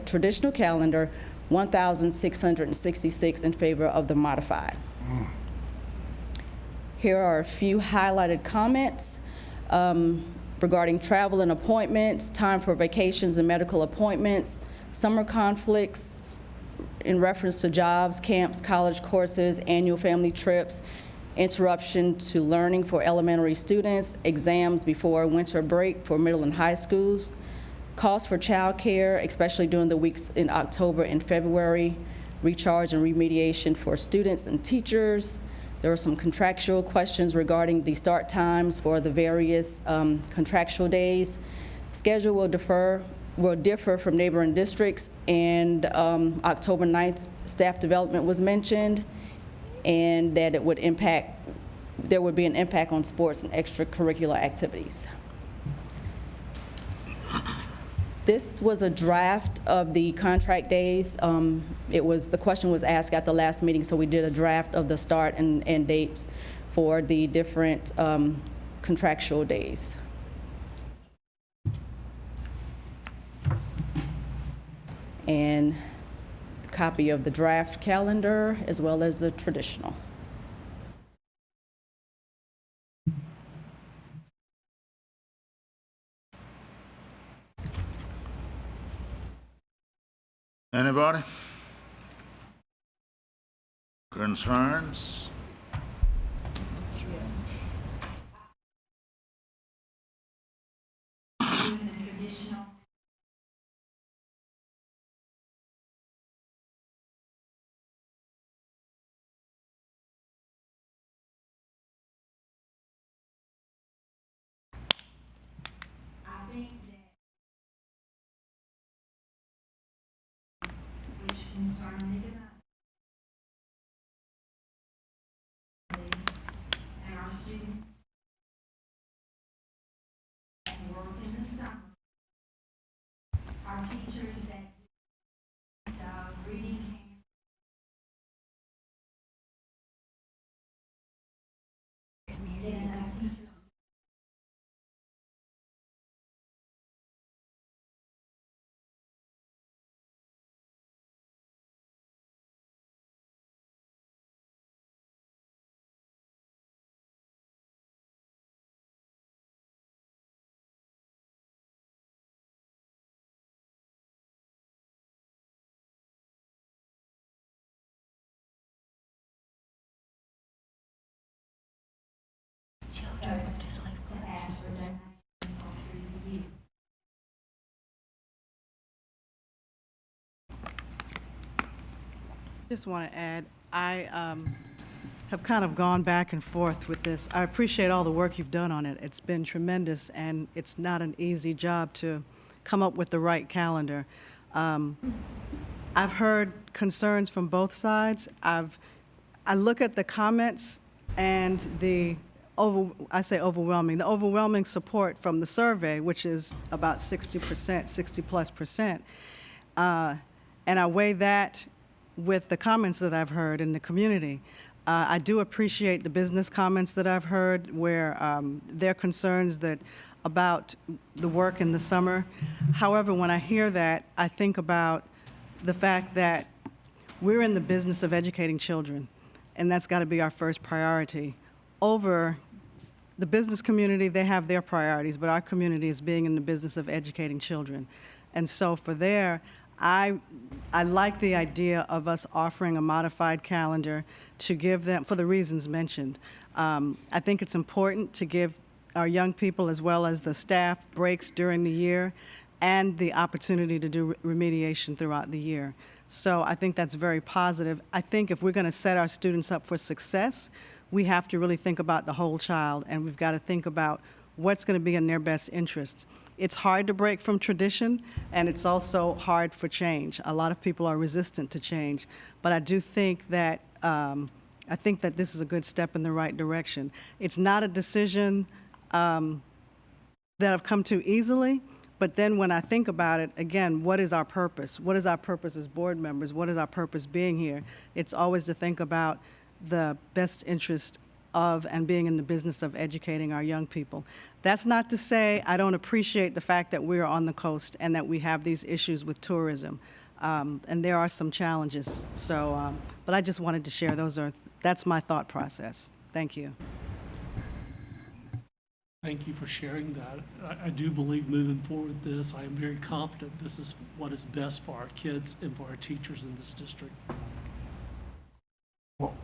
traditional calendar, 1,666 in favor of the modified. Here are a few highlighted comments regarding travel and appointments, time for vacations and medical appointments, summer conflicts in reference to jobs, camps, college courses, annual family trips, interruption to learning for elementary students, exams before winter break for middle and high schools, costs for childcare, especially during the weeks in October and February, recharge and remediation for students and teachers. There were some contractual questions regarding the start times for the various contractual days. Schedule will differ from neighboring districts, and October 9th staff development was mentioned, and that it would there would be an impact on sports and extracurricular activities. This was a draft of the contract days. The question was asked at the last meeting, so we did a draft of the start and end dates for the different contractual days. And a copy of the draft calendar as well as the traditional. Anybody? Concerns? Which concern Just want to add, I have kind of gone back and forth with this. I appreciate all the work you've done on it. It's been tremendous, and it's not an easy job to come up with the right calendar. I've heard concerns from both sides. I look at the comments and I say overwhelming, the overwhelming support from the survey, which is about 60%, 60+%. And I weigh that with the comments that I've heard in the community. I do appreciate the business comments that I've heard where their concerns about the work in the summer. However, when I hear that, I think about the fact that we're in the business of educating children, and that's got to be our first priority. Over the business community, they have their priorities, but our community is being in the business of educating children. And so for there, I like the idea of us offering a modified calendar to give them, for the reasons mentioned. I think it's important to give our young people as well as the staff breaks during the year and the opportunity to do remediation throughout the year. So I think that's very positive. I think if we're going to set our students up for success, we have to really think about the whole child, and we've got to think about what's going to be in their best interest. It's hard to break from tradition, and it's also hard for change. A lot of people are resistant to change, but I do think that this is a good step in the right direction. It's not a decision that I've come to easily, but then when I think about it, again, what is our purpose? What is our purpose as board members? What is our purpose being here? It's always to think about the best interest of and being in the business of educating our young people. That's not to say I don't appreciate the fact that we're on the coast and that we have these issues with tourism. And there are some challenges. So, but I just wanted to share that's my thought process. Thank you. Thank you for sharing that. I do believe moving forward with this, I am very confident this is what is best for our kids and for our teachers in this district. Well,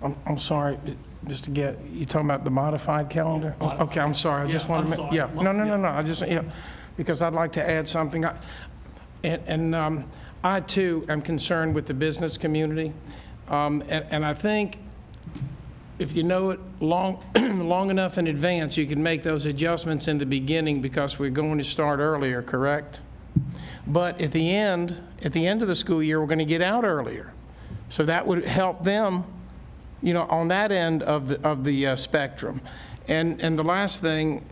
I'm sorry, Mr. Gett, you talking about the modified calendar? Okay, I'm sorry, I just want to, sorry. No, I just, because I'd like to add something. I too am concerned with the business community, and I think if you know it long enough in advance, you can make those adjustments in the beginning because we're going to start earlier, correct? But at the end of the school year, we're going to get out earlier. So that would help them, on that end of the spectrum. And the last thing,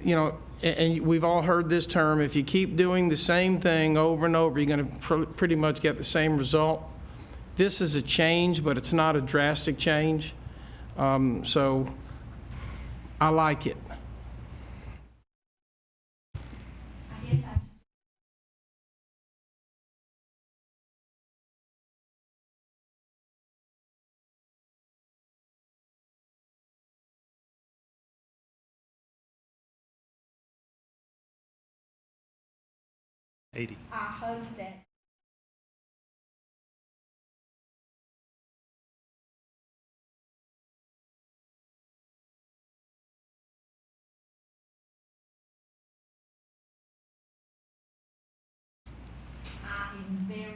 and we've all heard this term, if you keep doing the same thing over and over, you're going to pretty much get the same result. This is a change, but it's not a drastic change. So I like it. I hope that I am very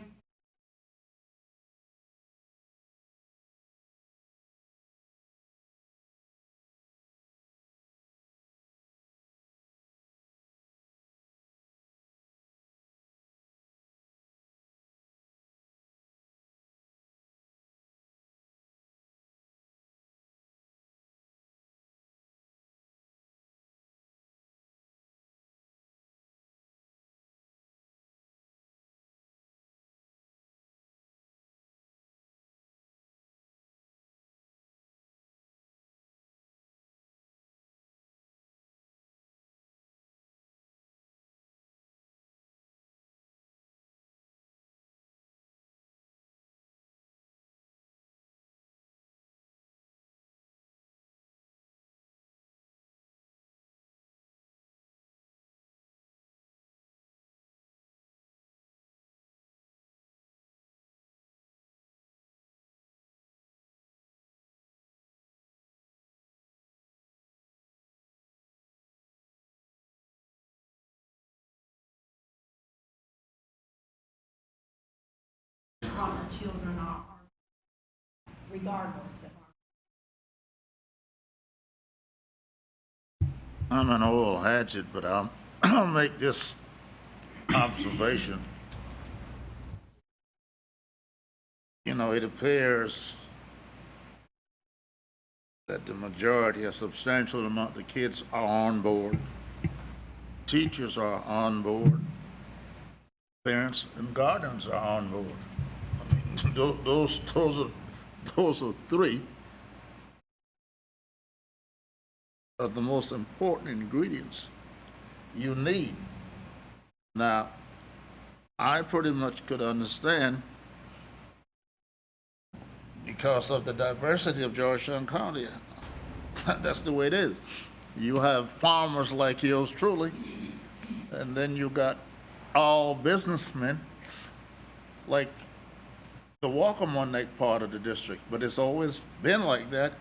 taught our children are regardless of our. I'm an old hatchet, but I'll make this observation. You know, it appears that the majority, a substantial amount of the kids are on board. Teachers are on board. Parents and guardians are on board. I mean, those are three of the most important ingredients you need. Now, I pretty much could understand, because of the diversity of Georgetown County. That's the way it is. You have farmers like yours truly, and then you got all businessmen like the Wacomunnek part of the district, but it's always been like that,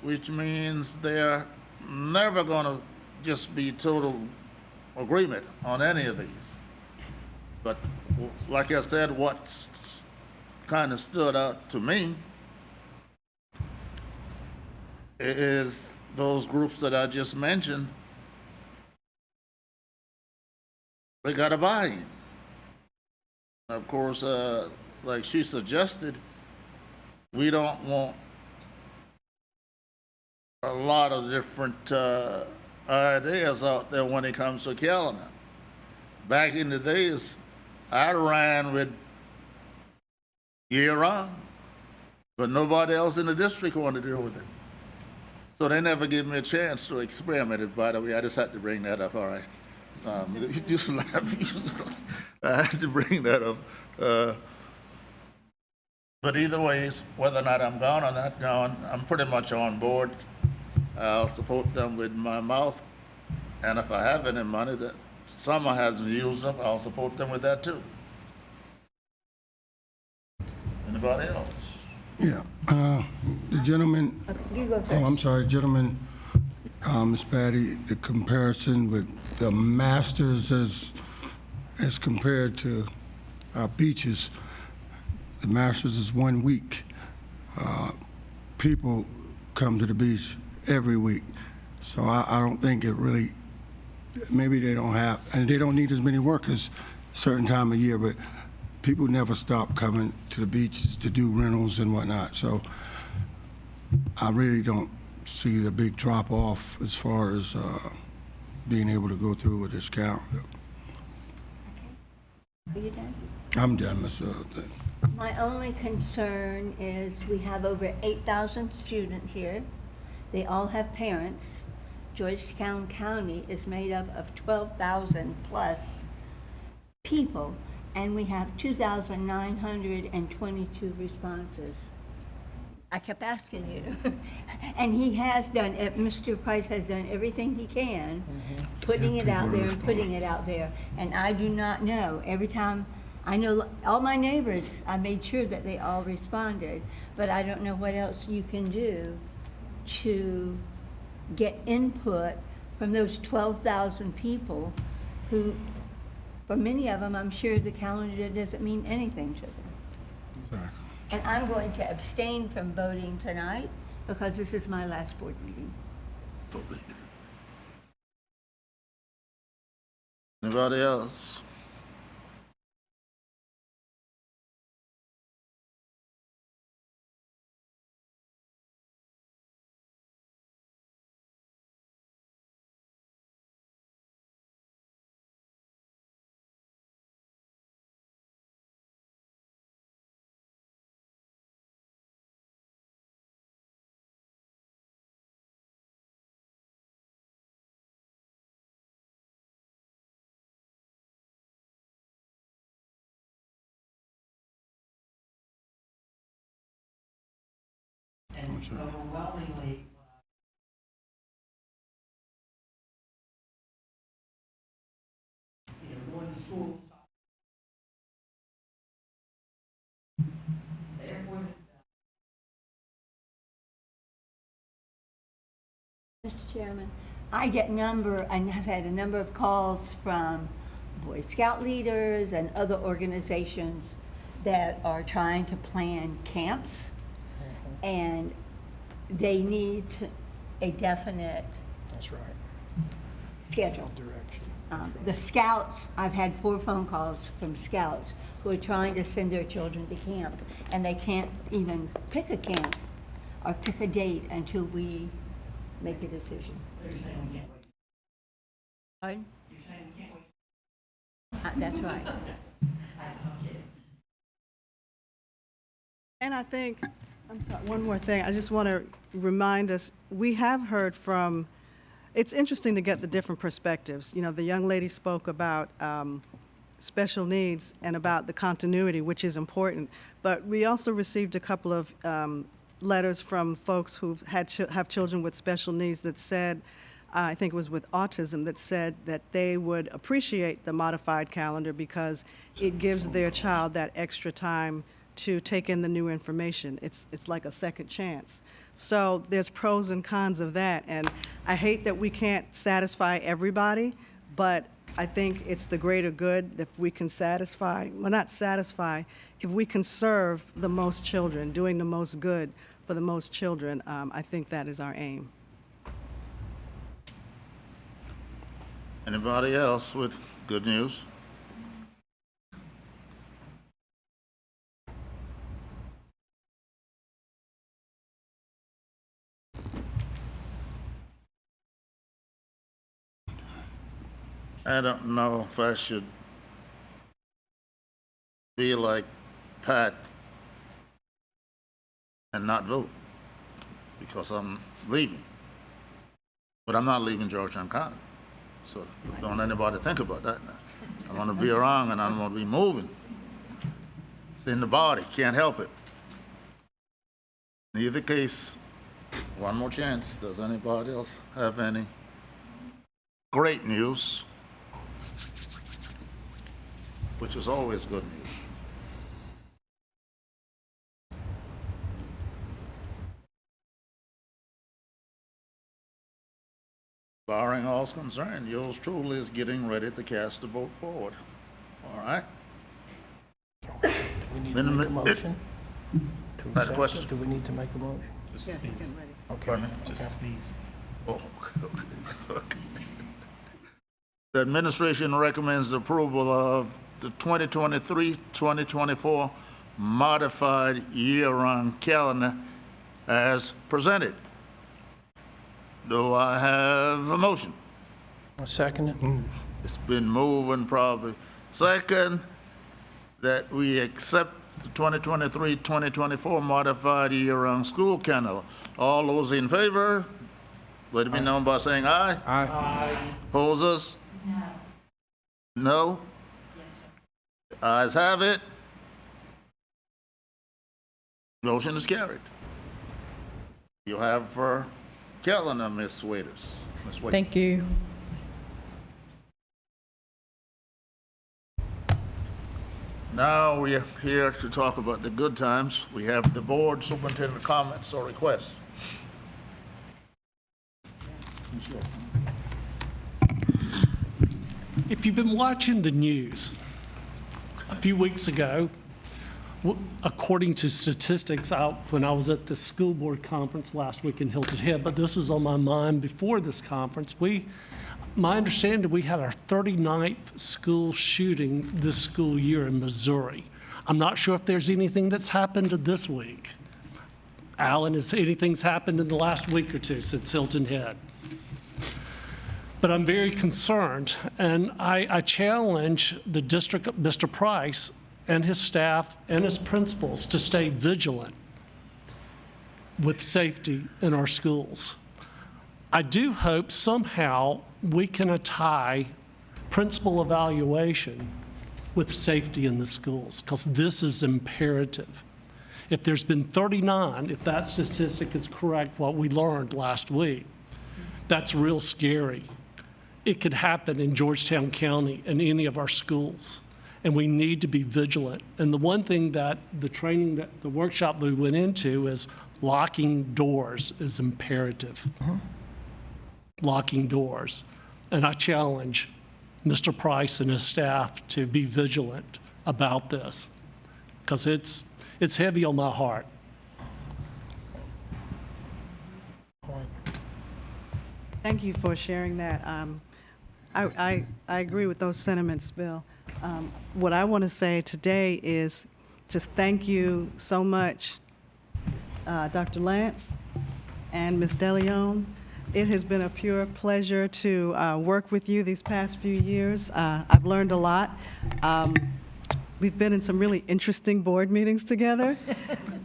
which means they're never gonna just be total agreement on any of these. But like I said, what kind of stood out to me is those groups that I just mentioned, they got a buy-in. Of course, like she suggested, we don't want a lot of different ideas out there when it comes to calendar. Back in the days, I ran with year-round, but nobody else in the district wanted to deal with it. So they never gave me a chance to experiment it. By the way, I just had to bring that up, all right? Just laugh. I had to bring that up. But either ways, whether or not I'm gone or not gone, I'm pretty much on board. I'll support them with my mouth. And if I have any money that someone hasn't used up, I'll support them with that too. Anybody else? Yeah, the gentleman, oh, I'm sorry, gentleman, Ms. Patty, the comparison with the Masters as compared to our beaches, the Masters is 1 week. People come to the beach every week, so I don't think it really, maybe they don't have, and they don't need as many workers certain time of year, but people never stop coming to the beaches to do rentals and whatnot. So I really don't see the big drop off as far as being able to go through with this calendar. Are you done? I'm done, Mr. My only concern is we have over 8,000 students here. They all have parents. Georgetown County is made up of 12,000 plus people, and we have 2,922 responses. I kept asking you. And he has done, Mr. Price has done everything he can, putting it out there and putting it out there. And I do not know, every time, I know all my neighbors, I made sure that they all responded, but I don't know what else you can do to get input from those 12,000 people who, for many of them, I'm sure the calendar doesn't mean anything to them. Exactly. And I'm going to abstain from voting tonight because this is my last board meeting. Anybody else? And overwhelmingly, going to schools. Therefore, Mr. Chairman, I get and have had a number of calls from Boy Scout leaders and other organizations that are trying to plan camps, and they need a definite That's right. schedule. The scouts, I've had 4 phone calls from scouts who are trying to send their children to camp, and they can't even pick a camp or pick a date until we make a decision. Pardon? That's right. And I think, I'm sorry, one more thing. I just want to remind us, we have heard from, it's interesting to get the different perspectives. You know, the young lady spoke about special needs and about the continuity, which is important. But we also received a couple of letters from folks who have children with special needs that said, I think it was with autism, that said that they would appreciate the modified calendar because it gives their child that extra time to take in the new information. It's like a second chance. So there's pros and cons of that, and I hate that we can't satisfy everybody, but I think it's the greater good if we can satisfy, well, not satisfy, if we can serve the most children, doing the most good for the most children. I think that is our aim. Anybody else with good news? I don't know if I should be like Pat and not vote because I'm leaving. But I'm not leaving Georgetown County. So don't anybody think about that now. I want to be around and I want to be moving. It's in the body, can't help it. In either case, one more chance. Does anybody else have any great news? Which is always good news. Barring all's concerned, yours truly is getting ready to cast a vote forward. All right? Do we need to make a motion? To That accept question. Oh, it? Do we need to make a motion? Yeah, he's getting ready. Pardon me? Just Oh, okay. The administration recommends the approval of the 2023-2024 modified year-round calendar as presented. Do I have a motion? A second it? It's been moving probably second that we accept the 2023-2024 modified year-round school calendar. All those in favor, let it be known by saying aye. Aye. Opposers? No? Yes, sir. Ayes have it. Motion is carried. You have calendar, Ms. Waiters. Ms. Waiters. Thank you. Now we are here to talk about the good times. We have the board superintendent comments or requests. If you've been watching the news, a few weeks ago, according to statistics out when I was at the school board conference last week in Hilton Head, but this is on my mind before this conference, my understanding, we had our 39th school shooting this school year in Missouri. I'm not sure if there's anything that's happened this week. Alan, has anything's happened in the last week or two since Hilton Head? But I'm very concerned, and I challenge the district, Mr. Price, and his staff and his principals to stay vigilant with safety in our schools. I do hope somehow we can tie principal evaluation with safety in the schools, because this is imperative. If there's been 39, if that statistic is correct, what we learned last week, that's real scary. It could happen in Georgetown County in any of our schools, and we need to be vigilant. And the one thing that the workshop that we went into is locking doors is imperative. Locking doors. And I challenge Mr. Price and his staff to be vigilant about this, because it's heavy on my heart. Thank you for sharing that. I agree with those sentiments, Bill. What I want to say today is just thank you so much, Dr. Lance and Ms. DeLeon. It has been a pure pleasure to work with you these past few years. I've learned a lot. We've been in some really interesting board meetings together.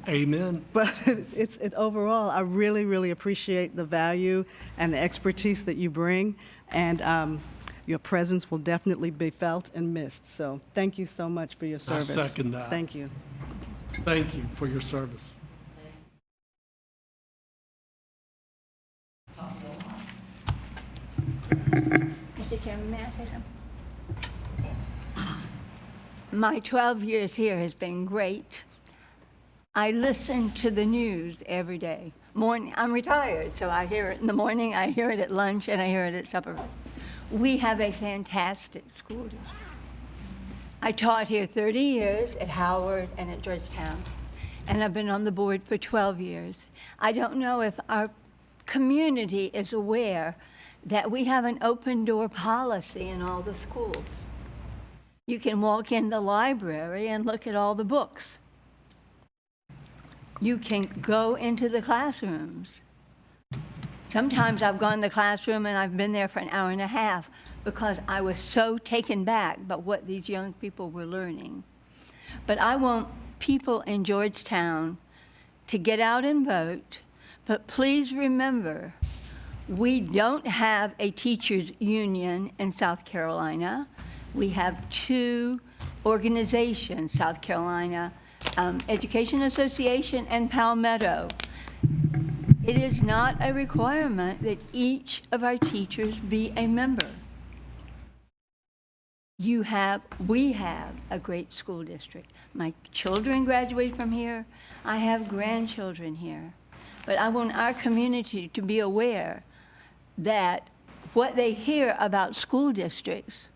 Amen. But it's overall, I really, really appreciate the value and the expertise that you bring, and your presence will definitely be felt and missed. So thank you so much for your service. I second that. Thank you. Thank you for your service. Mr. Chairman, may I say something? My 12 years here has been great. I listen to the news every day. I'm retired, so I hear it in the morning, I hear it at lunch, and I hear it at supper. We have a fantastic school district. I taught here 30 years at Howard and at Georgetown, and I've been on the board for 12 years. I don't know if our community is aware that we have an open door policy in all the schools. You can walk in the library and look at all the books. You can go into the classrooms. Sometimes I've gone to the classroom and I've been there for an hour and a half because I was so taken back by what these young people were learning. But I want people in Georgetown to get out and vote, but please remember, we don't have a teachers union in South Carolina. We have two organizations, South Carolina Education Association and Palmetto. It is not a requirement that each of our teachers be a member. We have a great school district. My children graduate from here. I have grandchildren here. But I want our community to be aware that what they hear about school districts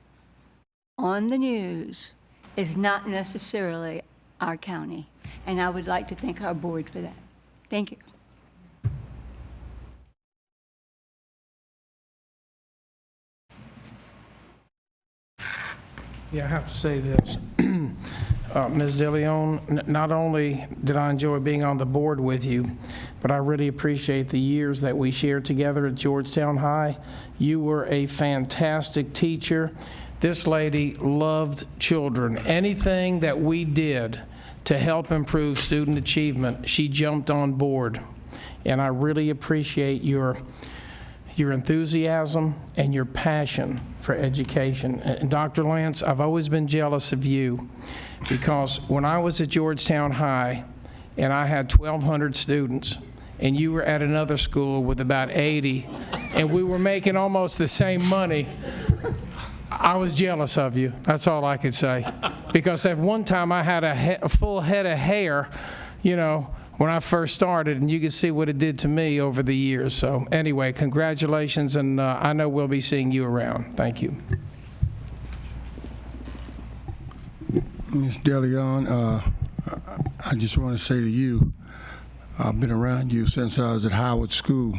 on the news is not necessarily our county. And I would like to thank our board for that. Thank you. Yeah, I have to say this. Ms. DeLeon, not only did I enjoy being on the board with you, but I really appreciate the years that we shared together at Georgetown High. You were a fantastic teacher. This lady loved children. Anything that we did to help improve student achievement, she jumped on board. And I really appreciate your enthusiasm and your passion for education. And Dr. Lance, I've always been jealous of you because when I was at Georgetown High and I had 1,200 students and you were at another school with about 80 and we were making almost the same money, I was jealous of you. That's all I could say. Because at one time I had a full head of hair, you know, when I first started, and you can see what it did to me over the years. So anyway, congratulations, and I know we'll be seeing you around. Thank you. Ms. DeLeon, I just want to say to you, I've been around you since I was at Howard School.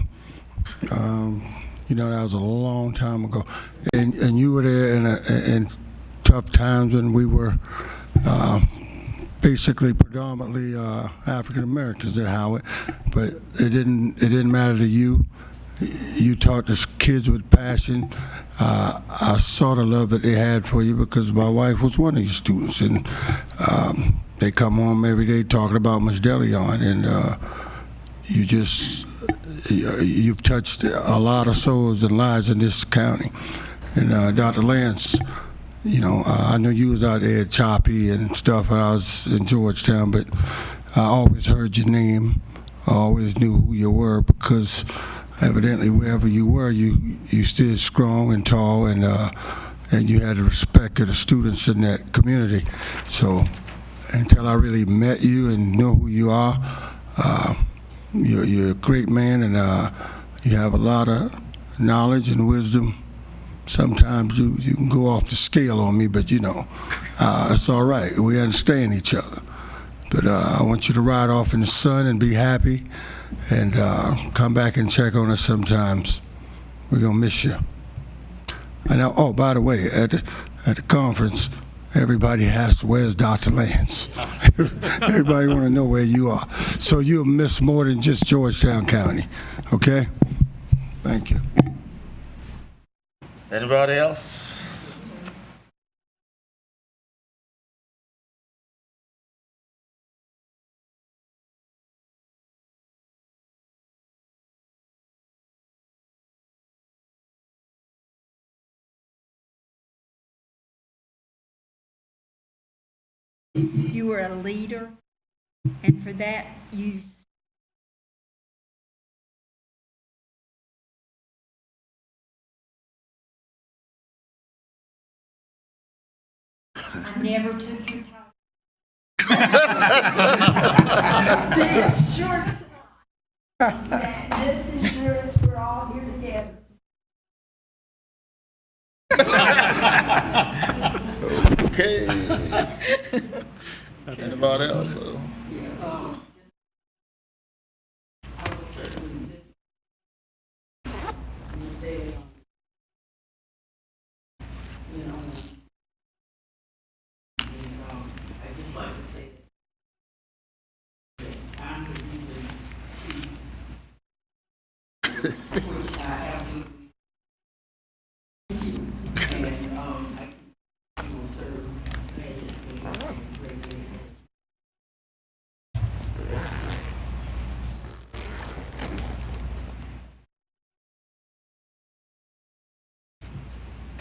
You know, that was a long time ago. And you were there in tough times when we were basically predominantly African Americans at Howard, but it didn't matter to you. You taught the kids with passion. I saw the love that they had for you because my wife was one of your students, and they come home every day talking about Ms. DeLeon, and you've touched a lot of souls and lives in this county. And Dr. Lance, you know, I know you was out there at Choppy and stuff when I was in Georgetown, but I always heard your name. I always knew who you were because evidently wherever you were, you stood strong and tall, and you had the respect of the students in that community. So until I really met you and know who you are, you're a great man, and you have a lot of knowledge and wisdom. Sometimes you can go off the scale on me, but you know, it's all right. We understand each other. But I want you to ride off in the sun and be happy, and come back and check on us sometimes. We're going to miss you. I know, oh, by the way, at the conference, everybody asks, where's Dr. Lance? Everybody want to know where you are. So you'll miss more than just Georgetown County, okay? Thank you. Anybody else? You were a leader, and for that, I never took your time. This short tonight. This ensures we're all here together. Okay. Anybody else?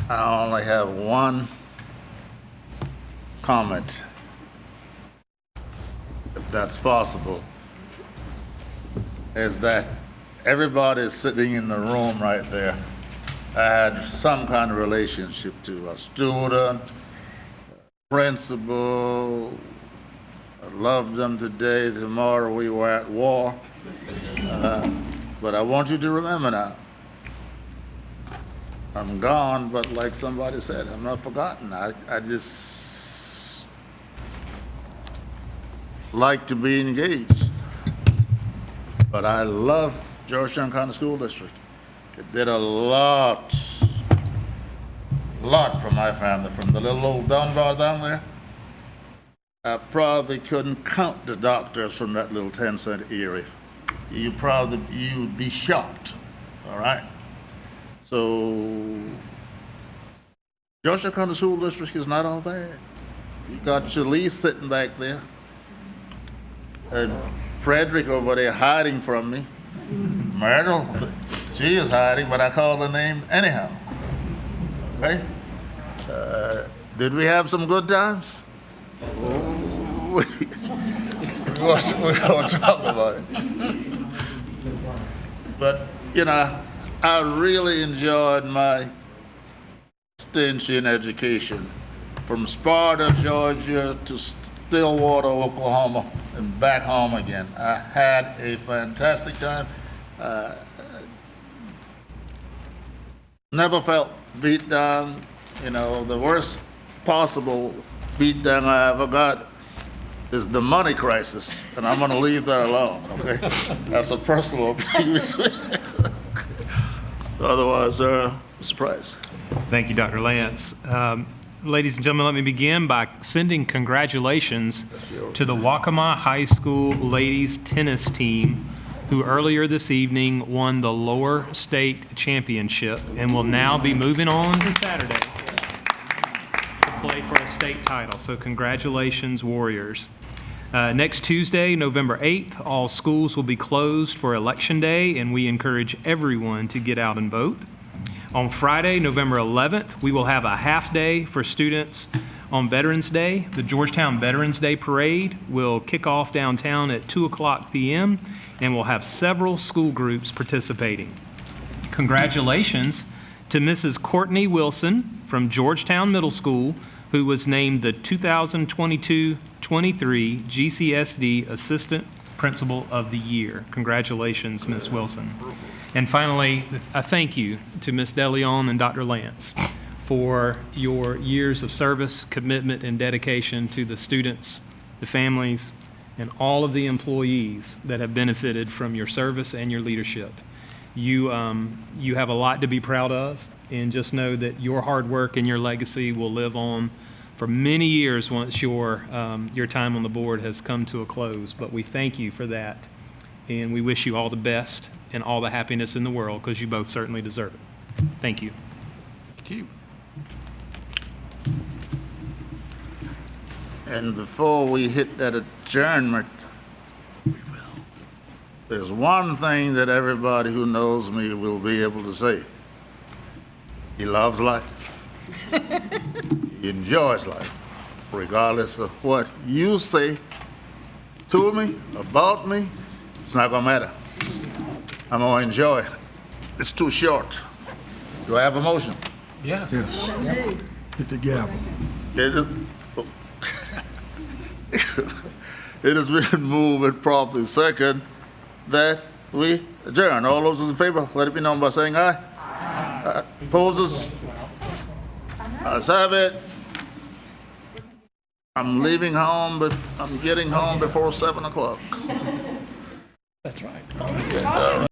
I only have one comment, if that's possible, is that everybody sitting in the room right there, I had some kind of relationship to a student, principal. I loved them today. Tomorrow we were at war. But I want you to remember now, I'm gone, but like somebody said, I'm not forgotten. I just like to be engaged. But I love Georgetown County School District. It did a lot for my family. From the little old Dunbar down there, I probably couldn't count the doctors from that little 10-cent area. You'd be shocked, all right? So, Georgetown County School District is not all bad. You got Shalise sitting back there, and Frederick over there hiding from me. Myrtle, she is hiding, but I call her name anyhow. Okay? Did we have some good times? We're going to talk about it. But, you know, I really enjoyed my stint in education, from Sparta, Georgia, to Stillwater, Oklahoma, and back home again. I had a fantastic time. Never felt beat down. You know, the worst possible beat down I ever got is the money crisis, and I'm going to leave that alone, okay? That's a personal opinion. Otherwise, Mr. Price. Thank you, Dr. Lance. Ladies and gentlemen, let me begin by sending congratulations to the Waccamaw High School ladies tennis team, who earlier this evening won the lower state championship and will now be moving on to Saturday to play for a state title. So congratulations, Warriors. Next Tuesday, November 8th, all schools will be closed for Election Day, and we encourage everyone to get out and vote. On Friday, November 11th, we will have a half day for students on Veterans Day. The Georgetown Veterans Day Parade will kick off downtown at 2:00 p.m., and we'll have several school groups participating. Congratulations to Mrs. Courtney Wilson from Georgetown Middle School, who was named the 2022-23 GCSD Assistant Principal of the Year. Congratulations, Ms. Wilson. And finally, a thank you to Ms. DeLeon and Dr. Lance for your years of service, commitment, and dedication to the students, the families, and all of the employees that have benefited from your service and your leadership. You have a lot to be proud of, and just know that your hard work and your legacy will live on for many years once your time on the board has come to a close. But we thank you for that, and we wish you all the best and all the happiness in the world, because you both certainly deserve it. Thank you. Thank you. And before we hit that adjournment, there's one thing that everybody who knows me will be able to say. He loves life. He enjoys life, regardless of what you say to me, about me. It's not gonna matter. I'm gonna enjoy it. It's too short. Do I have a motion? Yes. Yes. Hit the gavel. It has been moved and properly second that we adjourn. All those in favor, let it be known by saying aye. Aye. Opposes? Ayes have it. I'm leaving home, I'm getting home before 7 o'clock. That's right.